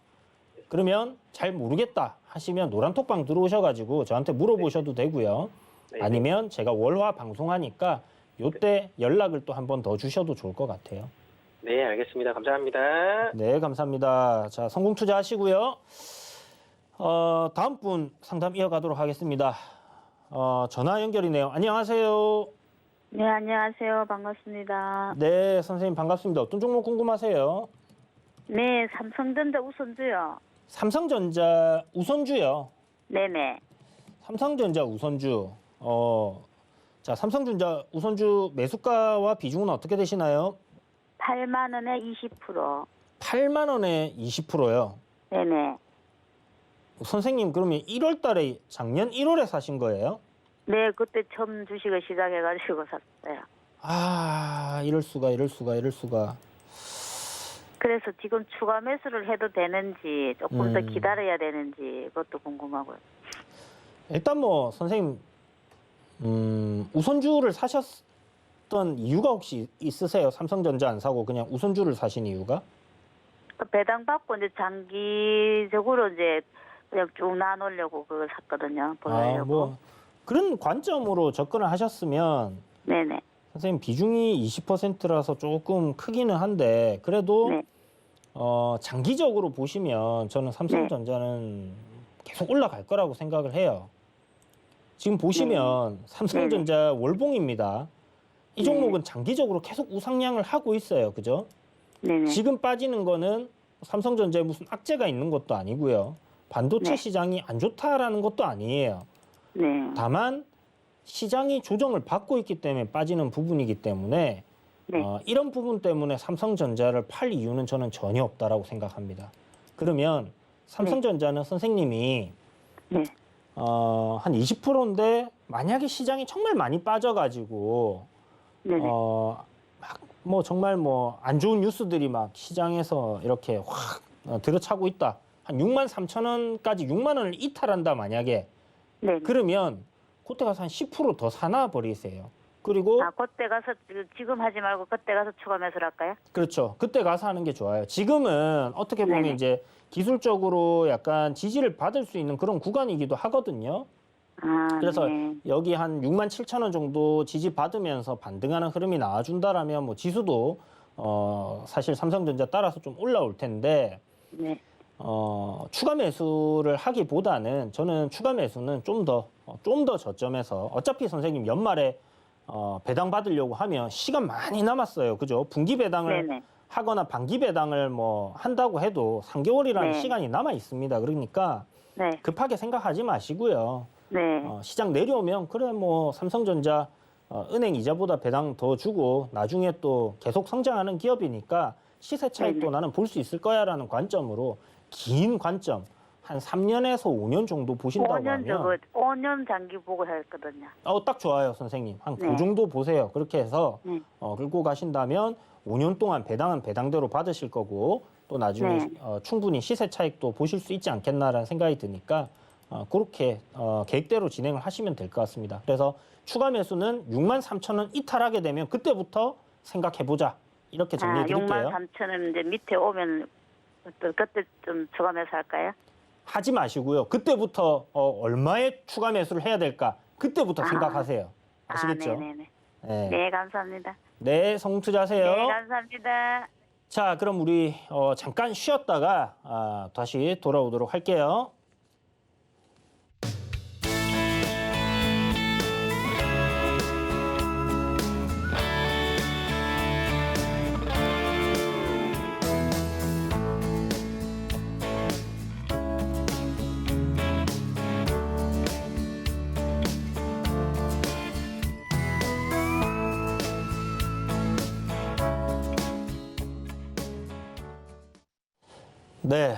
그러면 잘 모르겠다 하시면 노란톡방 들어오셔가지고 저한테 물어보셔도 되고요. 네. 아니면 제가 월화 방송하니까 요때 연락을 또 한 번 더 주셔도 좋을 것 같아요. 네, 알겠습니다. 감사합니다. 네, 감사합니다. 자, 성공 투자하시고요. 다음 분 상담 이어가도록 하겠습니다. 전화 연결이네요. 안녕하세요. 네, 안녕하세요. 반갑습니다. 네, 선생님 반갑습니다. 어떤 종목 궁금하세요? 네, 삼성전자 우선주요. 삼성전자 우선주요. 네네. 삼성전자 우선주. 자, 삼성전자 우선주 매수가와 비중은 어떻게 되시나요? 8만 원에 20%. 8만 원에 20%요. 네네. 선생님 그러면 1월 달에 작년 1월에 사신 거예요? 네, 그때 처음 주식을 시작해가지고 샀어요. 아, 이럴 수가. 그래서 지금 추가 매수를 해도 되는지 조금 더 음. 기다려야 되는지 그것도 궁금하고요. 일단 뭐 선생님 우선주를 사셨던 이유가 혹시 있으세요? 삼성전자 안 사고 그냥 우선주를 사신 이유가? 그 배당 받고 이제 장기적으로 이제 그냥 쭉 나누려고 그걸 샀거든요. 보려고. 뭐 그런 관점으로 접근을 하셨으면 네네. 선생님 비중이 20%라서 조금 크기는 한데 그래도 네. 장기적으로 보시면 저는 삼성전자는 계속 올라갈 거라고 생각을 해요. 지금 보시면 삼성전자 월봉입니다. 이 종목은 장기적으로 계속 우상향을 하고 있어요. 그죠? 네네. 지금 빠지는 거는 삼성전자에 무슨 악재가 있는 것도 아니고요. 반도체 네. 시장이 안 좋다라는 것도 아니에요. 네. 다만 시장이 조정을 받고 있기 때문에 빠지는 부분이기 때문에 네. 이런 부분 때문에 삼성전자를 팔 이유는 저는 전혀 없다라고 생각합니다. 그러면 삼성전자는 선생님이 네. 한 20%인데 만약에 시장이 정말 많이 빠져가지고 네네. 막 뭐 정말 뭐 안 좋은 뉴스들이 막 시장에서 이렇게 확 들어차고 있다. 한 6만 3천 원까지 6만 원을 이탈한다 만약에 네. 그러면 그때 가서 한 10% 더 사놔 버리세요. 그리고 그때 가서 지금 하지 말고 그때 가서 추가 매수를 할까요? 그렇죠. 그때 가서 하는 게 좋아요. 지금은 어떻게 보면 네네. 이제 기술적으로 약간 지지를 받을 수 있는 그런 구간이기도 하거든요. 그래서 네. 여기 한 6만 7천 원 정도 지지 받으면서 반등하는 흐름이 나와준다라면 뭐 지수도 사실 삼성전자 따라서 좀 올라올 텐데 네. 추가 매수를 하기보다는 저는 추가 매수는 좀 더 저점에서 어차피 선생님 연말에 배당 받으려고 하면 시간 많이 남았어요. 그죠? 분기 배당을 네네. 하거나 반기 배당을 뭐 한다고 해도 3개월이라는 네. 시간이 남아 있습니다. 그러니까 네. 급하게 생각하지 마시고요. 네. 시장 내려오면 그래 뭐 삼성전자 은행 이자보다 배당 더 주고 나중에 또 계속 성장하는 기업이니까 시세 차익도 네네. 나는 볼 수 있을 거야라는 관점으로 긴 관점 한 3년에서 5년 정도 보신다고 5년 하면 5년 장기 보고 했거든요. 딱 좋아요, 선생님. 한 그 네. 정도 보세요. 그렇게 해서 네. 끌고 가신다면 5년 동안 배당은 배당대로 받으실 거고 또 나중에 네. 충분히 시세 차익도 보실 수 있지 않겠나라는 생각이 드니까 그렇게 계획대로 진행을 하시면 될 것 같습니다. 그래서 추가 매수는 63,000원 이탈하게 되면 그때부터 생각해보자. 이렇게 정리해 드릴게요. 63,000원 이제 밑에 오면 그때 좀 추가 매수할까요? 하지 마시고요. 그때부터 얼마의 추가 매수를 해야 될까? 그때부터 생각하세요. 아시겠죠? 네네네. 네. 네, 감사합니다. 네, 성투자하세요. 네, 감사합니다. 자, 그럼 우리 잠깐 쉬었다가 다시 돌아오도록 할게요. 네,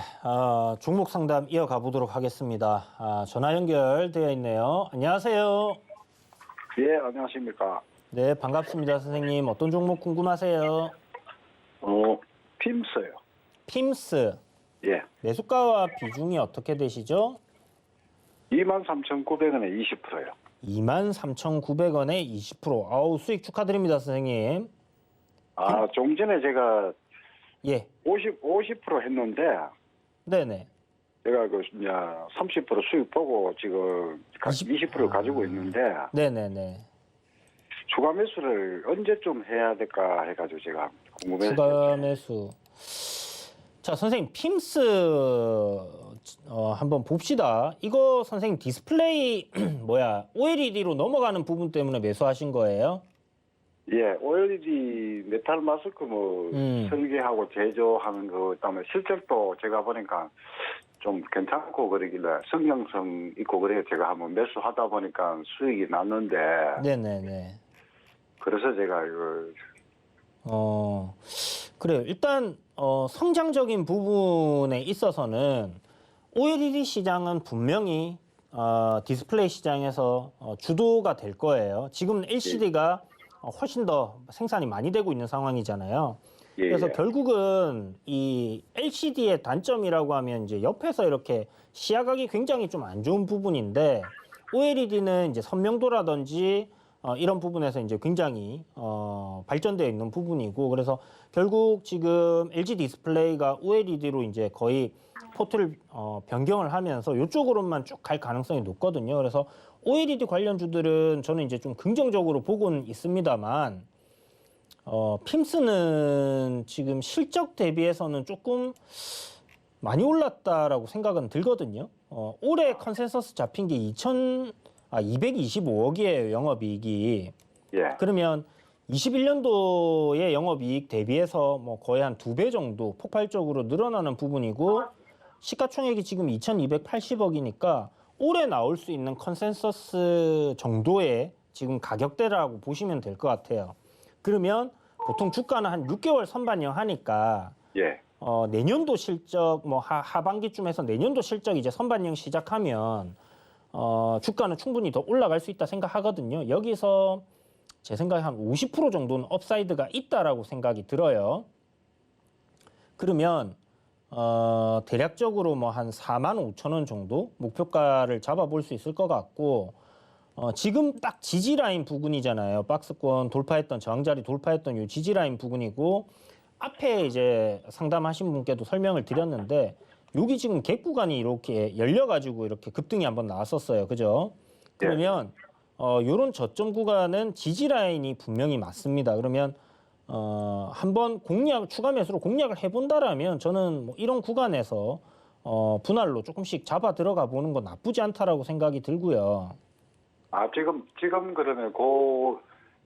종목 상담 이어가 보도록 하겠습니다. 전화 연결되어 있네요. 안녕하세요. 예, 안녕하십니까. 네, 반갑습니다, 선생님. 어떤 종목 궁금하세요? 핌스요. 핌스. 예. 매수가와 비중이 어떻게 되시죠? 23,900원에 20%요. 23,900원에 20%. 아우, 수익 축하드립니다, 선생님. 좀 전에 제가 예. 50% 했는데, 네네. 제가 30% 수익 보고 지금 20% 가지고 있는데, 네네네. 추가 매수를 언제쯤 해야 될까 해가지고 제가 궁금해서. 추가 매수. 자, 선생님, 핌스 한번 봅시다. 이거 선생님 디스플레이 OLED로 넘어가는 부분 때문에 매수하신 거예요? 예, OLED 메탈 마스크 설계하고 제조하는 거, 그다음에 실적도 제가 보니까 좀 괜찮고 그러길래 성장성 있고 그래요. 제가 한번 매수하다 보니까 수익이 났는데. 네네네. 그래서 제가 이거. 그래요. 일단 성장적인 부분에 있어서는 OLED 시장은 분명히 디스플레이 시장에서 주도가 될 거예요. 지금 LCD가 훨씬 더 생산이 많이 되고 있는 상황이잖아요. 예, 그래서 예. 결국은 이 LCD의 단점이라고 하면 이제 옆에서 이렇게 시야각이 굉장히 좀 안 좋은 부분인데 OLED는 이제 선명도라든지 이런 부분에서 이제 굉장히 발전되어 있는 부분이고 그래서 결국 지금 LG 디스플레이가 OLED로 이제 거의 포트를 변경을 하면서 이쪽으로만 쭉 갈 가능성이 높거든요. 그래서 OLED 관련주들은 저는 이제 좀 긍정적으로 보고는 있습니다만 핌스는 지금 실적 대비해서는 조금 많이 올랐다라고 생각은 들거든요. 올해 컨센서스 잡힌 게 225억이에요, 영업이익이. 예. 그러면 21년도의 영업이익 대비해서 뭐 거의 한 2배 정도 폭발적으로 늘어나는 부분이고 시가총액이 지금 2,280억이니까 올해 나올 수 있는 컨센서스 정도의 지금 가격대라고 보시면 될 것 같아요. 그러면 보통 주가는 한 6개월 선반영 하니까 예. 내년도 실적 뭐 하반기쯤 해서 내년도 실적 이제 선반영 시작하면 주가는 충분히 더 올라갈 수 있다 생각하거든요. 여기서 제 생각에 한 50% 정도는 업사이드가 있다라고 생각이 들어요. 그러면 대략적으로 뭐 한 45,000원 정도 목표가를 잡아볼 수 있을 것 같고 지금 딱 지지라인 부근이잖아요. 박스권 돌파했던 저항자리 돌파했던 이 지지라인 부근이고 앞에 이제 상담하신 분께도 설명을 드렸는데 여기 지금 갭 구간이 이렇게 열려가지고 이렇게 급등이 한번 나왔었어요. 그죠? 그러면 요런 저점 구간은 지지 라인이 분명히 맞습니다. 그러면 한번 추가 매수로 공략을 해본다라면 저는 뭐 이런 구간에서 분할로 조금씩 잡아 들어가 보는 건 나쁘지 않다라고 생각이 들고요. 지금 그러면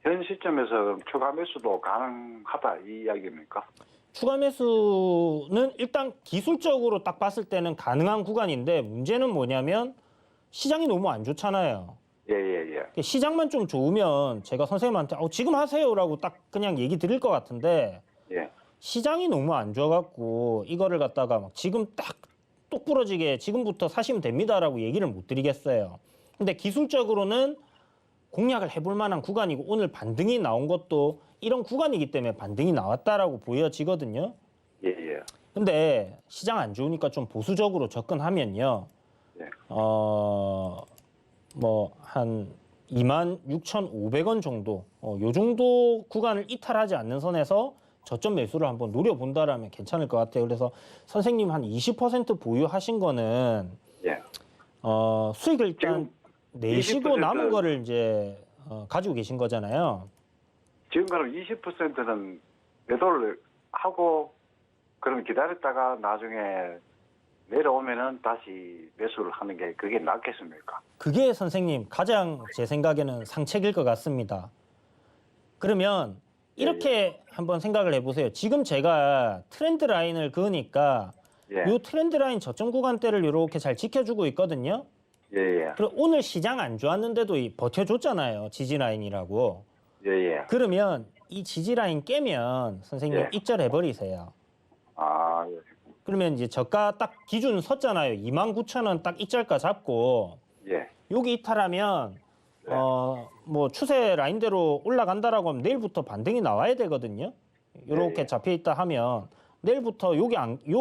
현 시점에서 추가 매수도 가능하다 이 이야기입니까? 추가 매수는 일단 기술적으로 딱 봤을 때는 가능한 구간인데 문제는 뭐냐면 시장이 너무 안 좋잖아요. 예. 시장만 좀 좋으면 제가 선생님한테 지금 하세요라고 딱 그냥 얘기 드릴 것 같은데 예. 시장이 너무 안 좋아갖고 이거를 갖다가 막 지금 딱 똑부러지게 지금부터 사시면 됩니다라고 얘기를 못 드리겠어요. 근데 기술적으로는 공략을 해볼 만한 구간이고 오늘 반등이 나온 것도 이런 구간이기 때문에 반등이 나왔다라고 보여지거든요. 예. 근데 시장 안 좋으니까 좀 보수적으로 접근하면요. 예. 뭐 한 26,500원 정도, 요 정도 구간을 이탈하지 않는 선에서 저점 매수를 한번 노려본다라면 괜찮을 것 같아요. 그래서 선생님 한 20% 보유하신 거는 예. 수익을 일단 내시고 20% 남은 거를 이제 가지고 계신 거잖아요. 지금 그럼 20%는 매도를 하고 그럼 기다렸다가 나중에 내려오면은 다시 매수를 하는 게 그게 낫겠습니까? 그게 선생님 가장 제 생각에는 상책일 것 같습니다. 그러면 이렇게 한번 생각을 해보세요. 지금 제가 트렌드 라인을 그으니까 예. 이 트렌드 라인 저점 구간대를 이렇게 잘 지켜주고 있거든요. 예, 예. 그리고 오늘 시장 안 좋았는데도 버텨줬잖아요. 지지 라인이라고. 예, 예. 그러면 이 지지 라인 깨면 선생님 예. 익절해버리세요. 아, 예. 그러면 이제 저가 딱 기준 섰잖아요. 29,000원 딱 익절가 잡고 예. 여기 이탈하면 네. 뭐 추세 라인대로 올라간다라고 하면 내일부터 반등이 나와야 되거든요. 이렇게 예. 잡혀 있다 하면 내일부터 요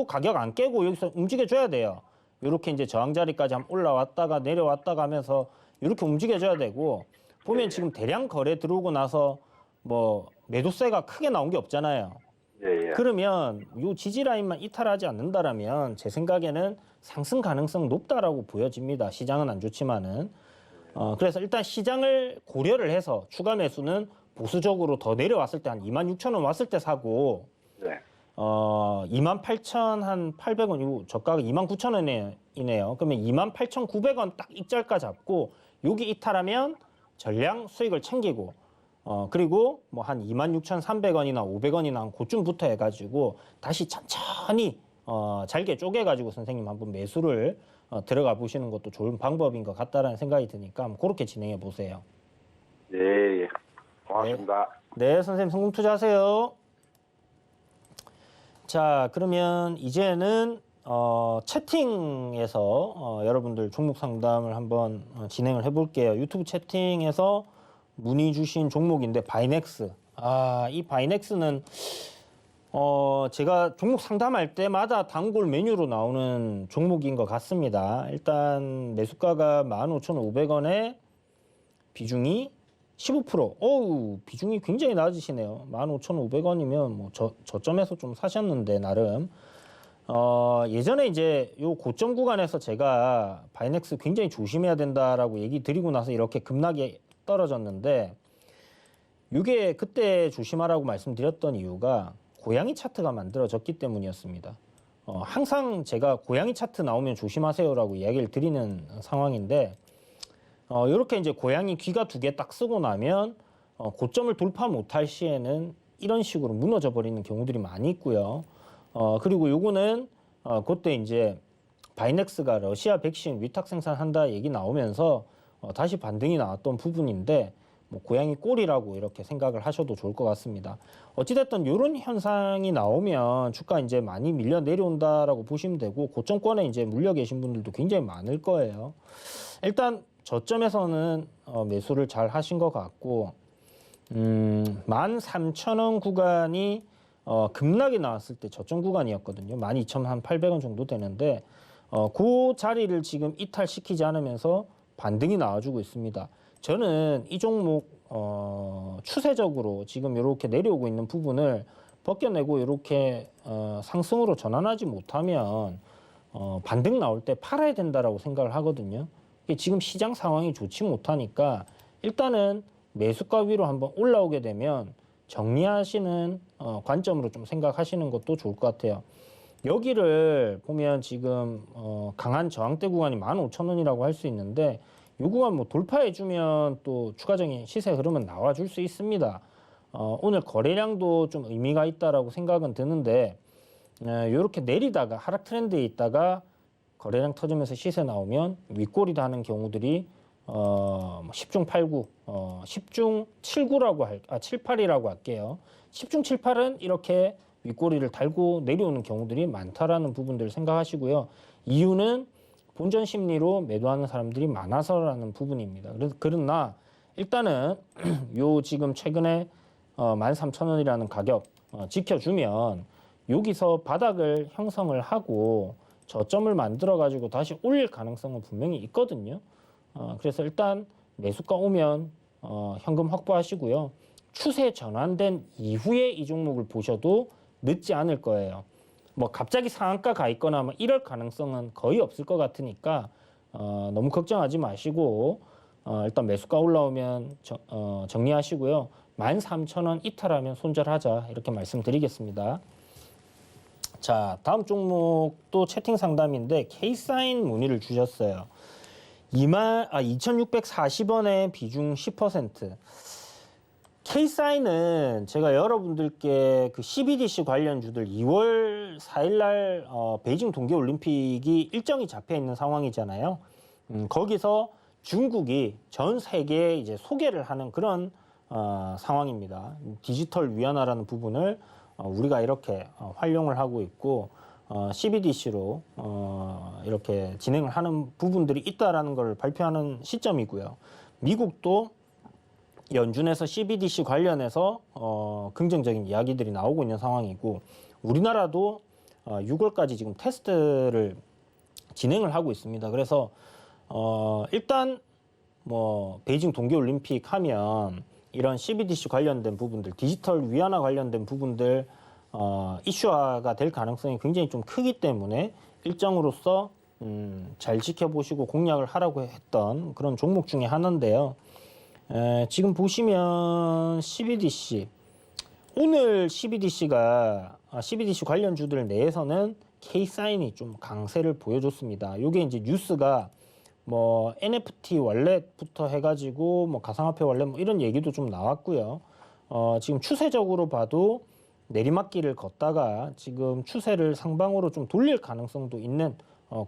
가격 안 깨고 여기서 움직여 줘야 돼요. 이렇게 이제 저항 자리까지 한번 올라왔다가 내려왔다가 하면서 이렇게 움직여 줘야 되고 보면 예. 지금 대량 거래 들어오고 나서 뭐 매도세가 크게 나온 게 없잖아요. 예, 예. 그러면 요 지지 라인만 이탈하지 않는다라면 제 생각에는 상승 가능성 높다라고 보여집니다. 시장은 안 좋지만은 그래서 일단 시장을 고려를 해서 추가 매수는 보수적으로 더 내려왔을 때 한 26,000원 왔을 때 사고 네. 28,800원 요 저가가 29,000원이네요. 그러면 28,900원 딱 입절가 잡고 여기 이탈하면 전량 수익을 챙기고 그리고 뭐 한 26,300원이나 500원이나 한 그쯤부터 해가지고 다시 천천히 잘게 쪼개가지고 선생님 한번 매수를 들어가 보시는 것도 좋은 방법인 것 같다라는 생각이 드니까 한번 그렇게 진행해 보세요. 예, 예. 고맙습니다. 네, 선생님 성공 투자하세요. 자, 그러면 이제는 채팅에서 여러분들 종목 상담을 한번 진행을 해볼게요. 유튜브 채팅에서 문의 주신 종목인데 바이넥스. 이 바이넥스는 제가 종목 상담할 때마다 단골 메뉴로 나오는 종목인 것 같습니다. 일단 매수가가 15,500원에 비중이 15%. 어우, 비중이 굉장히 낮으시네요. 15,500원이면 뭐 저점에서 좀 사셨는데 나름. 예전에 이제 요 고점 구간에서 제가 바이넥스 굉장히 조심해야 된다라고 얘기 드리고 나서 이렇게 급락이 떨어졌는데 이게 그때 조심하라고 말씀드렸던 이유가 고양이 차트가 만들어졌기 때문이었습니다. 항상 제가 고양이 차트 나오면 조심하세요라고 이야기를 드리는 상황인데 이렇게 이제 고양이 귀가 두 개 딱 쓰고 나면 고점을 돌파 못할 시에는 이런 식으로 무너져 버리는 경우들이 많이 있고요. 그리고 요거는 그때 이제 바이넥스가 러시아 백신 위탁 생산한다 얘기 나오면서 다시 반등이 나왔던 부분인데 뭐 고양이 꼴이라고 이렇게 생각을 하셔도 좋을 것 같습니다. 어찌됐든 이런 현상이 나오면 주가 이제 많이 밀려 내려온다라고 보시면 되고 고점권에 이제 물려 계신 분들도 굉장히 많을 거예요. 일단 저점에서는 매수를 잘 하신 것 같고 13,000원 구간이 급락이 나왔을 때 저점 구간이었거든요. 12,800원 정도 되는데 그 자리를 지금 이탈시키지 않으면서 반등이 나와주고 있습니다. 저는 이 종목 추세적으로 지금 이렇게 내려오고 있는 부분을 벗겨내고 이렇게 상승으로 전환하지 못하면 반등 나올 때 팔아야 된다라고 생각을 하거든요. 지금 시장 상황이 좋지 못하니까 일단은 매수가 위로 한번 올라오게 되면 정리하시는 관점으로 좀 생각하시는 것도 좋을 것 같아요. 여기를 보면 지금 강한 저항대 구간이 15,000원이라고 할 수 있는데 이 구간 뭐 돌파해주면 또 추가적인 시세 흐름은 나와줄 수 있습니다. 오늘 거래량도 좀 의미가 있다라고 생각은 드는데 이렇게 내리다가 하락 트렌드에 있다가 거래량 터지면서 시세 나오면 윗꼬리도 하는 경우들이 10중 8구, 10중 7구라고 7, 8이라고 할게요. 10중 7, 8은 이렇게 윗꼬리를 달고 내려오는 경우들이 많다라는 부분들을 생각하시고요. 이유는 본전 심리로 매도하는 사람들이 많아서라는 부분입니다. 그러나 일단은 요 지금 최근에 13,000원이라는 가격 지켜주면 여기서 바닥을 형성을 하고 저점을 만들어 가지고 다시 올릴 가능성은 분명히 있거든요. 그래서 일단 매수가 오면 현금 확보하시고요. 추세 전환된 이후에 이 종목을 보셔도 늦지 않을 거예요. 뭐 갑자기 상한가 가 있거나 뭐 이럴 가능성은 거의 없을 것 같으니까 너무 걱정하지 마시고 일단 매수가 올라오면 정리하시고요. 13,000원 이탈하면 손절하자 이렇게 말씀드리겠습니다. 자, 다음 종목도 채팅 상담인데 K사인 문의를 주셨어요. 2,640원에 비중 10%. K사인은 제가 여러분들께 그 CBDC 관련주들 2월 4일날 베이징 동계올림픽이 일정이 잡혀 있는 상황이잖아요. 거기서 중국이 전 세계에 이제 소개를 하는 그런 상황입니다. 디지털 위안화라는 부분을 우리가 이렇게 활용을 하고 있고 CBDC로 이렇게 진행을 하는 부분들이 있다라는 걸 발표하는 시점이고요. 미국도 연준에서 CBDC 관련해서 긍정적인 이야기들이 나오고 있는 상황이고 우리나라도 6월까지 지금 테스트를 진행을 하고 있습니다. 그래서 일단 뭐 베이징 동계올림픽 하면 이런 CBDC 관련된 부분들, 디지털 위안화 관련된 부분들 이슈화가 될 가능성이 굉장히 좀 크기 때문에 일정으로서 잘 지켜보시고 공략을 하라고 했던 그런 종목 중에 하나인데요. 지금 보시면 CBDC 오늘 CBDC가 CBDC 관련주들 내에서는 K사인이 좀 강세를 보여줬습니다. 이게 이제 뉴스가 뭐 NFT 월렛부터 해가지고 뭐 가상화폐 월렛 뭐 이런 얘기도 좀 나왔고요. 지금 추세적으로 봐도 내리막길을 걷다가 지금 추세를 상방으로 좀 돌릴 가능성도 있는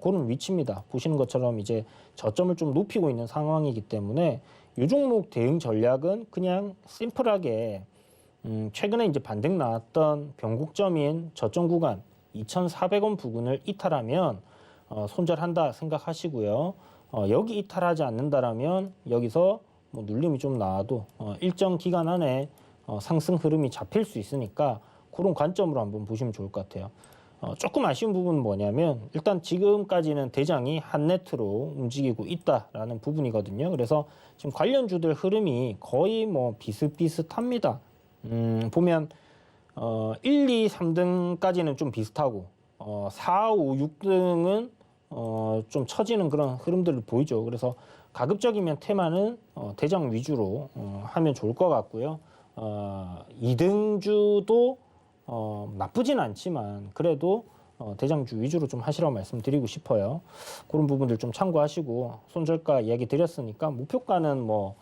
그런 위치입니다. 보시는 것처럼 이제 저점을 좀 높이고 있는 상황이기 때문에 이 종목 대응 전략은 그냥 심플하게 최근에 이제 반등 나왔던 변곡점인 저점 구간 2,400원 부근을 이탈하면 손절한다 생각하시고요. 여기 이탈하지 않는다라면 여기서 뭐 눌림이 좀 나와도 일정 기간 안에 상승 흐름이 잡힐 수 있으니까 그런 관점으로 한번 보시면 좋을 것 같아요. 조금 아쉬운 부분은 뭐냐면 일단 지금까지는 대장이 한 네트로 움직이고 있다라는 부분이거든요. 그래서 지금 관련주들 흐름이 거의 뭐 비슷비슷합니다. 보면 1, 2, 3등까지는 좀 비슷하고 4, 5, 6등은 좀 처지는 그런 흐름들을 보이죠. 그래서 가급적이면 테마는 대장 위주로 하면 좋을 것 같고요. 2등주도 나쁘진 않지만 그래도 대장주 위주로 좀 하시라고 말씀드리고 싶어요. 그런 부분들 좀 참고하시고 손절가 이야기 드렸으니까 목표가는 뭐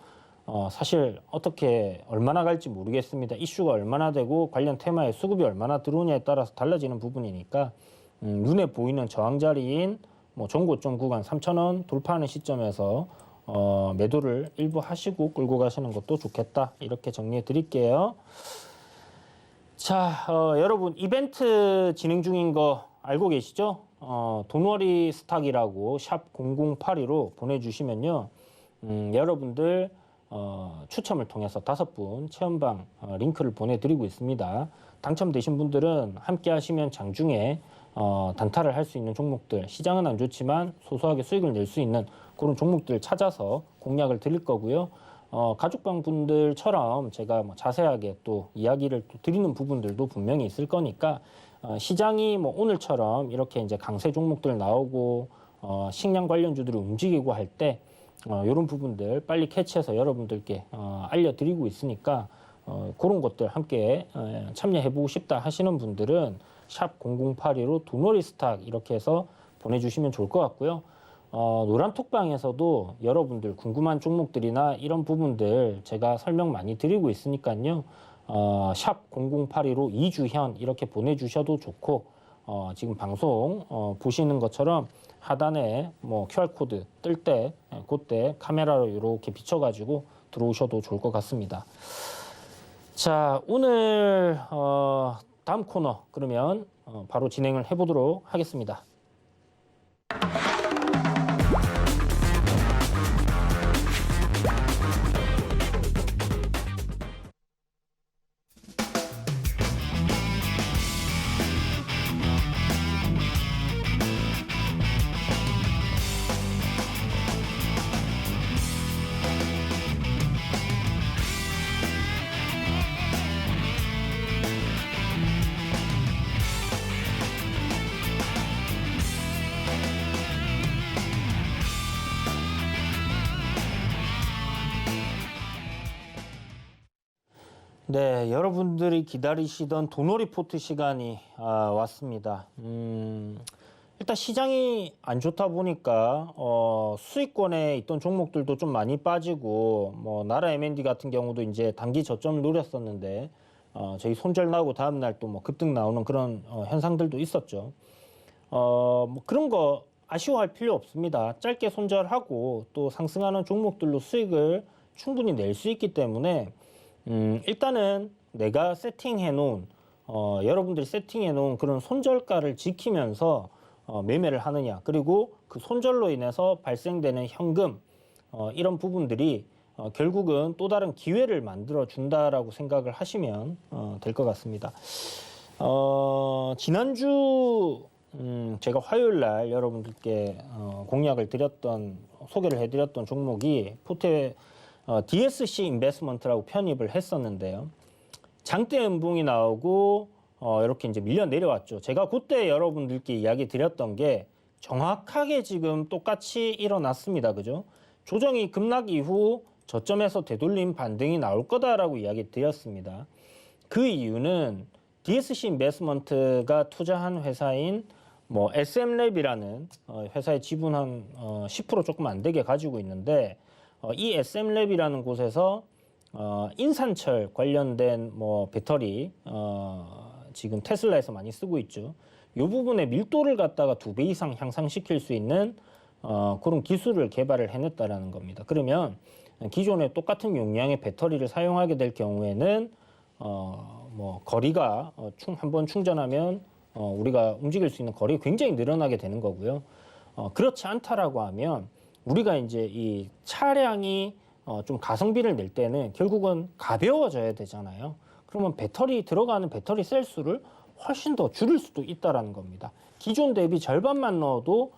사실 어떻게 얼마나 갈지 모르겠습니다. 이슈가 얼마나 되고 관련 테마에 수급이 얼마나 들어오냐에 따라서 달라지는 부분이니까 눈에 보이는 저항 자리인 뭐 정고점 구간 3,000원 돌파하는 시점에서 매도를 일부 하시고 끌고 가시는 것도 좋겠다. 이렇게 정리해 드릴게요. 자, 여러분 이벤트 진행 중인 거 알고 계시죠? 돈워리 스탁이라고 샵 0082로 보내주시면요. 여러분들 추첨을 통해서 5분 체험방 링크를 보내드리고 있습니다. 당첨되신 분들은 함께 하시면 장중에 단타를 할 수 있는 종목들, 시장은 안 좋지만 소소하게 수익을 낼 수 있는 그런 종목들 찾아서 공략을 드릴 거고요. 가족방 분들처럼 제가 뭐 자세하게 또 이야기를 또 드리는 부분들도 분명히 있을 거니까 시장이 뭐 오늘처럼 이렇게 이제 강세 종목들 나오고 식량 관련주들이 움직이고 할 때 이런 부분들 빨리 캐치해서 여러분들께 알려드리고 있으니까 그런 것들 함께 참여해보고 싶다 하시는 분들은 샵 0082로 돈워리 스탁 이렇게 해서 보내주시면 좋을 것 같고요. 노란톡방에서도 여러분들 궁금한 종목들이나 이런 부분들 제가 설명 많이 드리고 있으니까요. 샵 0082로 이주현 이렇게 보내주셔도 좋고 지금 방송 보시는 것처럼 하단에 뭐 QR코드 뜰 때 그때 카메라로 이렇게 비춰가지고 들어오셔도 좋을 것 같습니다. 자, 오늘 다음 코너 그러면 바로 진행을 해보도록 하겠습니다. 네, 여러분들이 기다리시던 도노 리포트 시간이 왔습니다. 일단 시장이 안 좋다 보니까 수익권에 있던 종목들도 좀 많이 빠지고 뭐 나라 M&D 같은 경우도 이제 단기 저점을 노렸었는데 저희 손절 나오고 다음 날 또 뭐 급등 나오는 그런 현상들도 있었죠. 뭐 그런 거 아쉬워할 필요 없습니다. 짧게 손절하고 또 상승하는 종목들로 수익을 충분히 낼 수 있기 때문에 일단은 내가 세팅해 놓은 여러분들이 세팅해 놓은 그런 손절가를 지키면서 매매를 하느냐, 그리고 그 손절로 인해서 발생되는 현금 이런 부분들이 결국은 또 다른 기회를 만들어 준다라고 생각을 하시면 될 것 같습니다. 지난주 제가 화요일 날 여러분들께 공약을 드렸던, 소개를 해드렸던 종목이 포트에 DSC 인베스먼트라고 편입을 했었는데요. 장대 연봉이 나오고 이렇게 이제 밀려 내려왔죠. 제가 그때 여러분들께 이야기 드렸던 게 정확하게 지금 똑같이 일어났습니다. 그죠? 조정이 급락 이후 저점에서 되돌림 반등이 나올 거다라고 이야기 드렸습니다. 그 이유는 DSC 인베스먼트가 투자한 회사인 뭐 SM랩이라는 회사의 지분 한 10% 조금 안 되게 가지고 있는데 이 SM랩이라는 곳에서 인산철 관련된 뭐 배터리 지금 테슬라에서 많이 쓰고 있죠. 이 부분의 밀도를 갖다가 2배 이상 향상시킬 수 있는 그런 기술을 개발을 해냈다라는 겁니다. 그러면 기존에 똑같은 용량의 배터리를 사용하게 될 경우에는 뭐 거리가 한번 충전하면 우리가 움직일 수 있는 거리가 굉장히 늘어나게 되는 거고요. 그렇지 않다라고 하면 우리가 이제 이 차량이 좀 가성비를 낼 때는 결국은 가벼워져야 되잖아요. 그러면 들어가는 배터리 셀 수를 훨씬 더 줄일 수도 있다라는 겁니다. 기존 대비 절반만 넣어도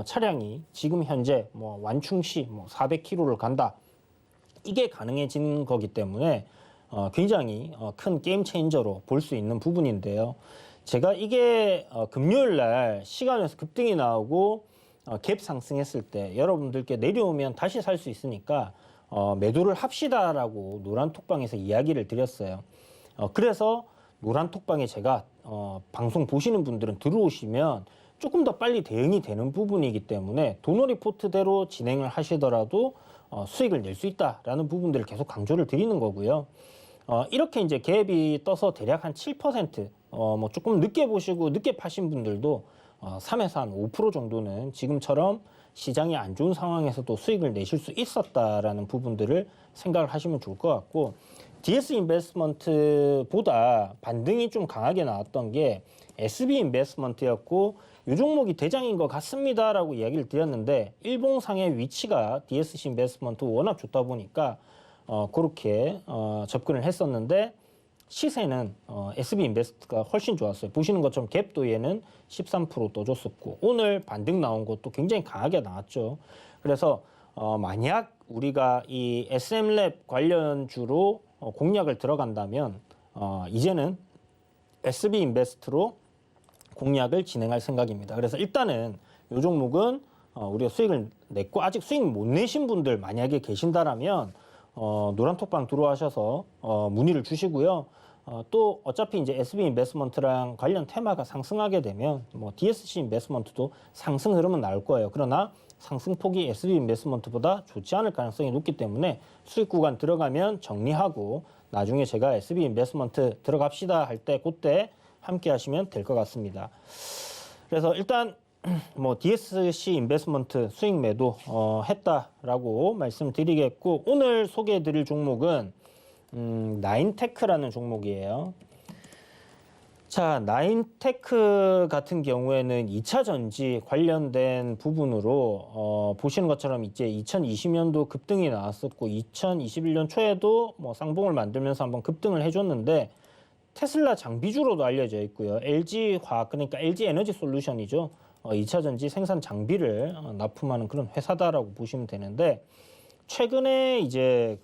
차량이 지금 현재 뭐 완충 시 뭐 400km를 간다. 이게 가능해지는 거기 때문에 굉장히 큰 게임 체인저로 볼 수 있는 부분인데요. 제가 이게 금요일 날 시간에서 급등이 나오고 갭 상승했을 때 여러분들께 내려오면 다시 살 수 있으니까 매도를 합시다라고 노란톡방에서 이야기를 드렸어요. 그래서 노란톡방에 제가 방송 보시는 분들은 들어오시면 조금 더 빨리 대응이 되는 부분이기 때문에 도노 리포트대로 진행을 하시더라도 수익을 낼 수 있다라는 부분들을 계속 강조를 드리는 거고요. 이렇게 이제 갭이 떠서 대략 한 7%, 뭐 조금 늦게 보시고 늦게 파신 분들도 3에서 한 5% 정도는 지금처럼 시장이 안 좋은 상황에서도 수익을 내실 수 있었다라는 부분들을 생각을 하시면 좋을 것 같고, DS 인베스트먼트보다 반등이 좀 강하게 나왔던 게 SB 인베스트먼트였고 이 종목이 대장인 것 같습니다라고 이야기를 드렸는데 일봉상의 위치가 DSC 인베스트먼트 워낙 좋다 보니까 그렇게 접근을 했었는데 시세는 SB 인베스트가 훨씬 좋았어요. 보시는 것처럼 갭도 얘는 13% 떠줬었고 오늘 반등 나온 것도 굉장히 강하게 나왔죠. 그래서 만약 우리가 이 SM랩 관련주로 공략을 들어간다면 이제는 SB 인베스트로 공략을 진행할 생각입니다. 그래서 일단은 이 종목은 우리가 수익을 냈고 아직 수익 못 내신 분들 만약에 계신다라면 노란톡방 들어와셔서 문의를 주시고요. 또 어차피 이제 SB 인베스트먼트랑 관련 테마가 상승하게 되면 뭐 DSC 인베스트먼트도 상승 흐름은 나올 거예요. 그러나 상승폭이 SB 인베스트먼트보다 좋지 않을 가능성이 높기 때문에 수익 구간 들어가면 정리하고 나중에 제가 SB 인베스트먼트 들어갑시다 할 때 그때 함께 하시면 될 것 같습니다. 그래서 일단 뭐 DSC 인베스트먼트 수익 매도 했다라고 말씀드리겠고 오늘 소개해드릴 종목은 나인테크라는 종목이에요. 자, 나인테크 같은 경우에는 2차 전지 관련된 부분으로 보시는 것처럼 이제 2020년도 급등이 나왔었고 2021년 초에도 뭐 쌍봉을 만들면서 한번 급등을 해줬는데 테슬라 장비주로도 알려져 있고요. LG화학 그러니까 LG에너지 솔루션이죠. 2차 전지 생산 장비를 납품하는 그런 회사다라고 보시면 되는데 최근에 이제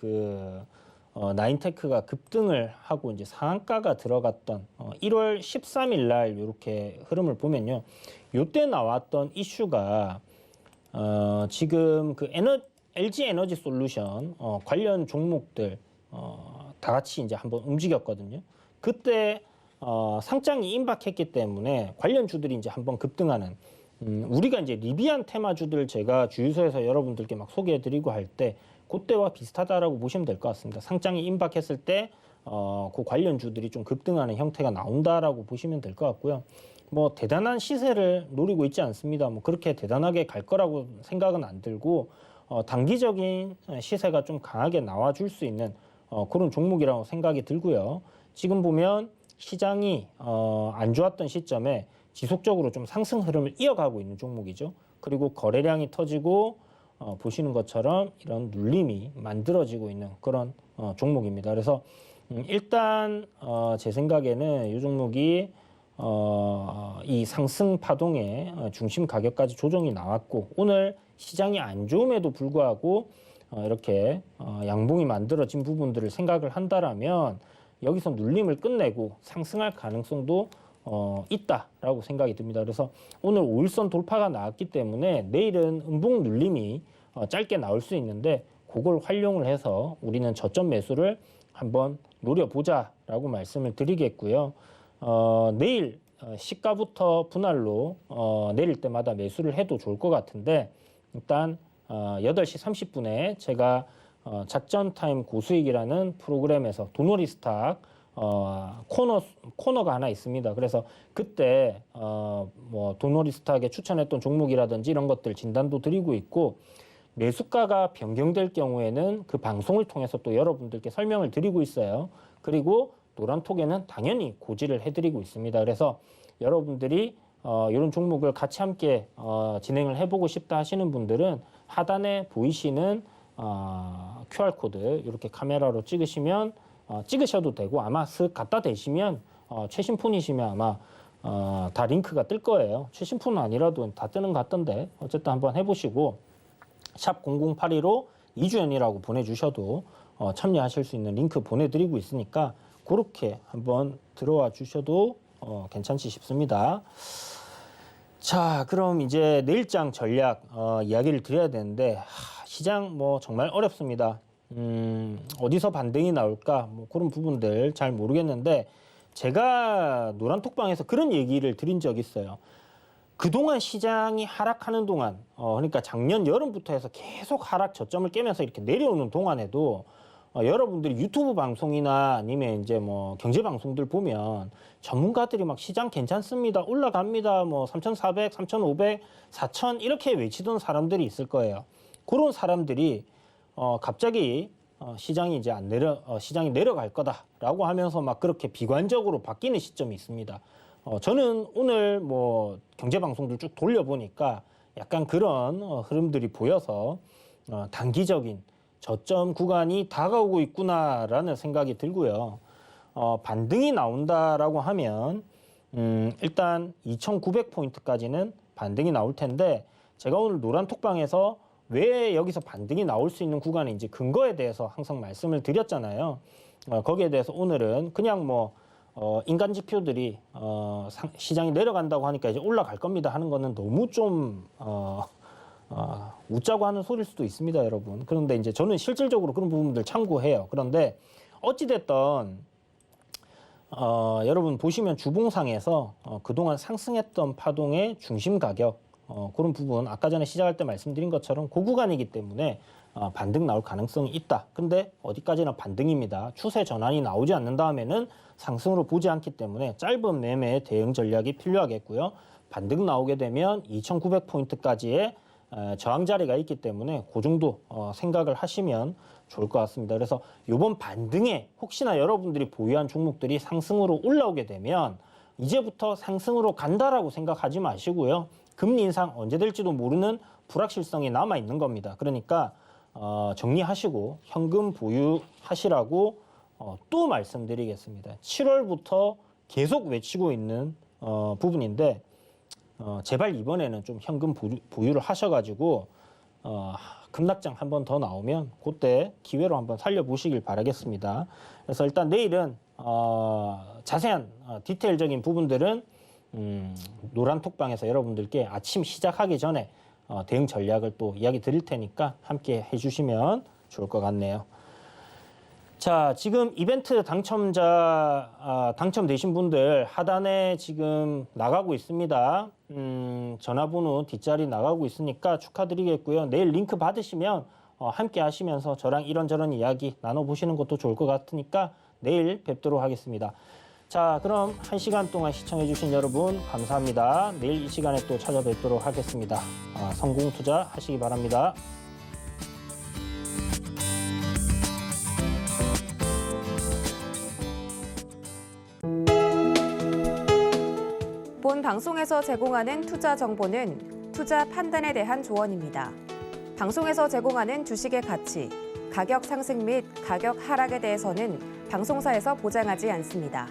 나인테크가 급등을 하고 이제 상한가가 들어갔던 1월 13일 날 이렇게 흐름을 보면요. 요때 나왔던 이슈가 지금 LG 에너지 솔루션 관련 종목들 다 같이 이제 한번 움직였거든요. 그때 상장이 임박했기 때문에 관련주들이 이제 한번 급등하는 우리가 이제 리비안 테마주들 제가 주유소에서 여러분들께 막 소개해드리고 할 때 그때와 비슷하다라고 보시면 될 것 같습니다. 상장이 임박했을 때 그 관련주들이 좀 급등하는 형태가 나온다라고 보시면 될 것 같고요. 뭐 대단한 시세를 노리고 있지 않습니다. 뭐 그렇게 대단하게 갈 거라고 생각은 안 들고 단기적인 시세가 좀 강하게 나와줄 수 있는 그런 종목이라고 생각이 들고요. 지금 보면 시장이 안 좋았던 시점에 지속적으로 좀 상승 흐름을 이어가고 있는 종목이죠. 그리고 거래량이 터지고 보시는 것처럼 이런 눌림이 만들어지고 있는 그런 종목입니다. 그래서 일단 제 생각에는 이 종목이 이 상승 파동의 중심 가격까지 조정이 나왔고 오늘 시장이 안 좋음에도 불구하고 이렇게 양봉이 만들어진 부분들을 생각을 한다라면 여기서 눌림을 끝내고 상승할 가능성도 있다라고 생각이 듭니다. 그래서 오늘 5일선 돌파가 나왔기 때문에 내일은 음봉 눌림이 짧게 나올 수 있는데 그걸 활용을 해서 우리는 저점 매수를 한번 노려보자라고 말씀을 드리겠고요. 내일 시가부터 분할로 내릴 때마다 매수를 해도 좋을 것 같은데 일단 8시 30분에 제가 작전 타임 고수익이라는 프로그램에서 도너리 스탁 코너가 하나 있습니다. 그래서 그때 뭐 도너리 스탁에 추천했던 종목이라든지 이런 것들 진단도 드리고 있고 매수가가 변경될 경우에는 그 방송을 통해서 또 여러분들께 설명을 드리고 있어요. 그리고 노란톡에는 당연히 고지를 해드리고 있습니다. 그래서 여러분들이 이런 종목을 같이 함께 진행을 해보고 싶다 하시는 분들은 하단에 보이시는 QR코드 이렇게 카메라로 찍으시면 찍으셔도 되고 아마 쓱 갖다 대시면 최신 폰이시면 아마 다 링크가 뜰 거예요. 최신 폰은 아니라도 다 뜨는 것 같던데 어쨌든 한번 해보시고 샵 0082로 이주연이라고 보내주셔도 참여하실 수 있는 링크 보내드리고 있으니까 그렇게 한번 들어와 주셔도 괜찮지 싶습니다. 자, 그럼 이제 내일장 전략 이야기를 드려야 되는데 시장 뭐 정말 어렵습니다. 어디서 반등이 나올까 뭐 그런 부분들 잘 모르겠는데 제가 노란톡방에서 그런 얘기를 드린 적이 있어요. 그동안 시장이 하락하는 동안 그러니까 작년 여름부터 해서 계속 하락 저점을 깨면서 이렇게 내려오는 동안에도 여러분들이 유튜브 방송이나 아니면 이제 뭐 경제 방송들 보면 전문가들이 막 시장 괜찮습니다. 올라갑니다. 뭐 3,400, 3,500, 4,000 이렇게 외치던 사람들이 있을 거예요. 그런 사람들이 갑자기 시장이 이제 시장이 내려갈 거다라고 하면서 막 그렇게 비관적으로 바뀌는 시점이 있습니다. 저는 오늘 뭐 경제 방송들 쭉 돌려보니까 약간 그런 흐름들이 보여서 단기적인 저점 구간이 다가오고 있구나라는 생각이 들고요. 반등이 나온다라고 하면 일단 2,900포인트까지는 반등이 나올 텐데 제가 오늘 노란톡방에서 왜 여기서 반등이 나올 수 있는 구간인지 근거에 대해서 항상 말씀을 드렸잖아요. 거기에 대해서 오늘은 그냥 뭐 인간 지표들이 시장이 내려간다고 하니까 이제 올라갈 겁니다 하는 거는 너무 좀 웃자고 하는 소리일 수도 있습니다, 여러분. 그런데 이제 저는 실질적으로 그런 부분들 참고해요. 그런데 어찌됐든 여러분 보시면 주봉상에서 그동안 상승했던 파동의 중심 가격 그런 부분 아까 전에 시작할 때 말씀드린 것처럼 그 구간이기 때문에 반등 나올 가능성이 있다. 근데 어디까지나 반등입니다. 추세 전환이 나오지 않는 다음에는 상승으로 보지 않기 때문에 짧은 매매 대응 전략이 필요하겠고요. 반등 나오게 되면 2,900포인트까지의 저항 자리가 있기 때문에 그 정도 생각을 하시면 좋을 것 같습니다. 그래서 이번 반등에 혹시나 여러분들이 보유한 종목들이 상승으로 올라오게 되면 이제부터 상승으로 간다라고 생각하지 마시고요. 금리 인상 언제 될지도 모르는 불확실성이 남아 있는 겁니다. 그러니까 정리하시고 현금 보유하시라고 또 말씀드리겠습니다. 7월부터 계속 외치고 있는 부분인데 제발 이번에는 좀 현금 보유를 하셔가지고 급락장 한 번 더 나오면 그때 기회로 한번 살려보시길 바라겠습니다. 그래서 일단 내일은 자세한 디테일적인 부분들은 노란톡방에서 여러분들께 아침 시작하기 전에 대응 전략을 또 이야기 드릴 테니까 함께 해주시면 좋을 것 같네요. 자, 지금 이벤트 당첨되신 분들 하단에 지금 나가고 있습니다. 전화번호 뒷자리 나가고 있으니까 축하드리겠고요. 내일 링크 받으시면 함께 하시면서 저랑 이런저런 이야기 나눠보시는 것도 좋을 것 같으니까 내일 뵙도록 하겠습니다. 자, 그럼 1시간 동안 시청해주신 여러분 감사합니다. 내일 이 시간에 또 찾아뵙도록 하겠습니다. 성공 투자 하시기 바랍니다. 본 방송에서 제공하는 투자 정보는 투자 판단에 대한 조언입니다. 방송에서 제공하는 주식의 가치, 가격 상승 및 가격 하락에 대해서는 방송사에서 보장하지 않습니다.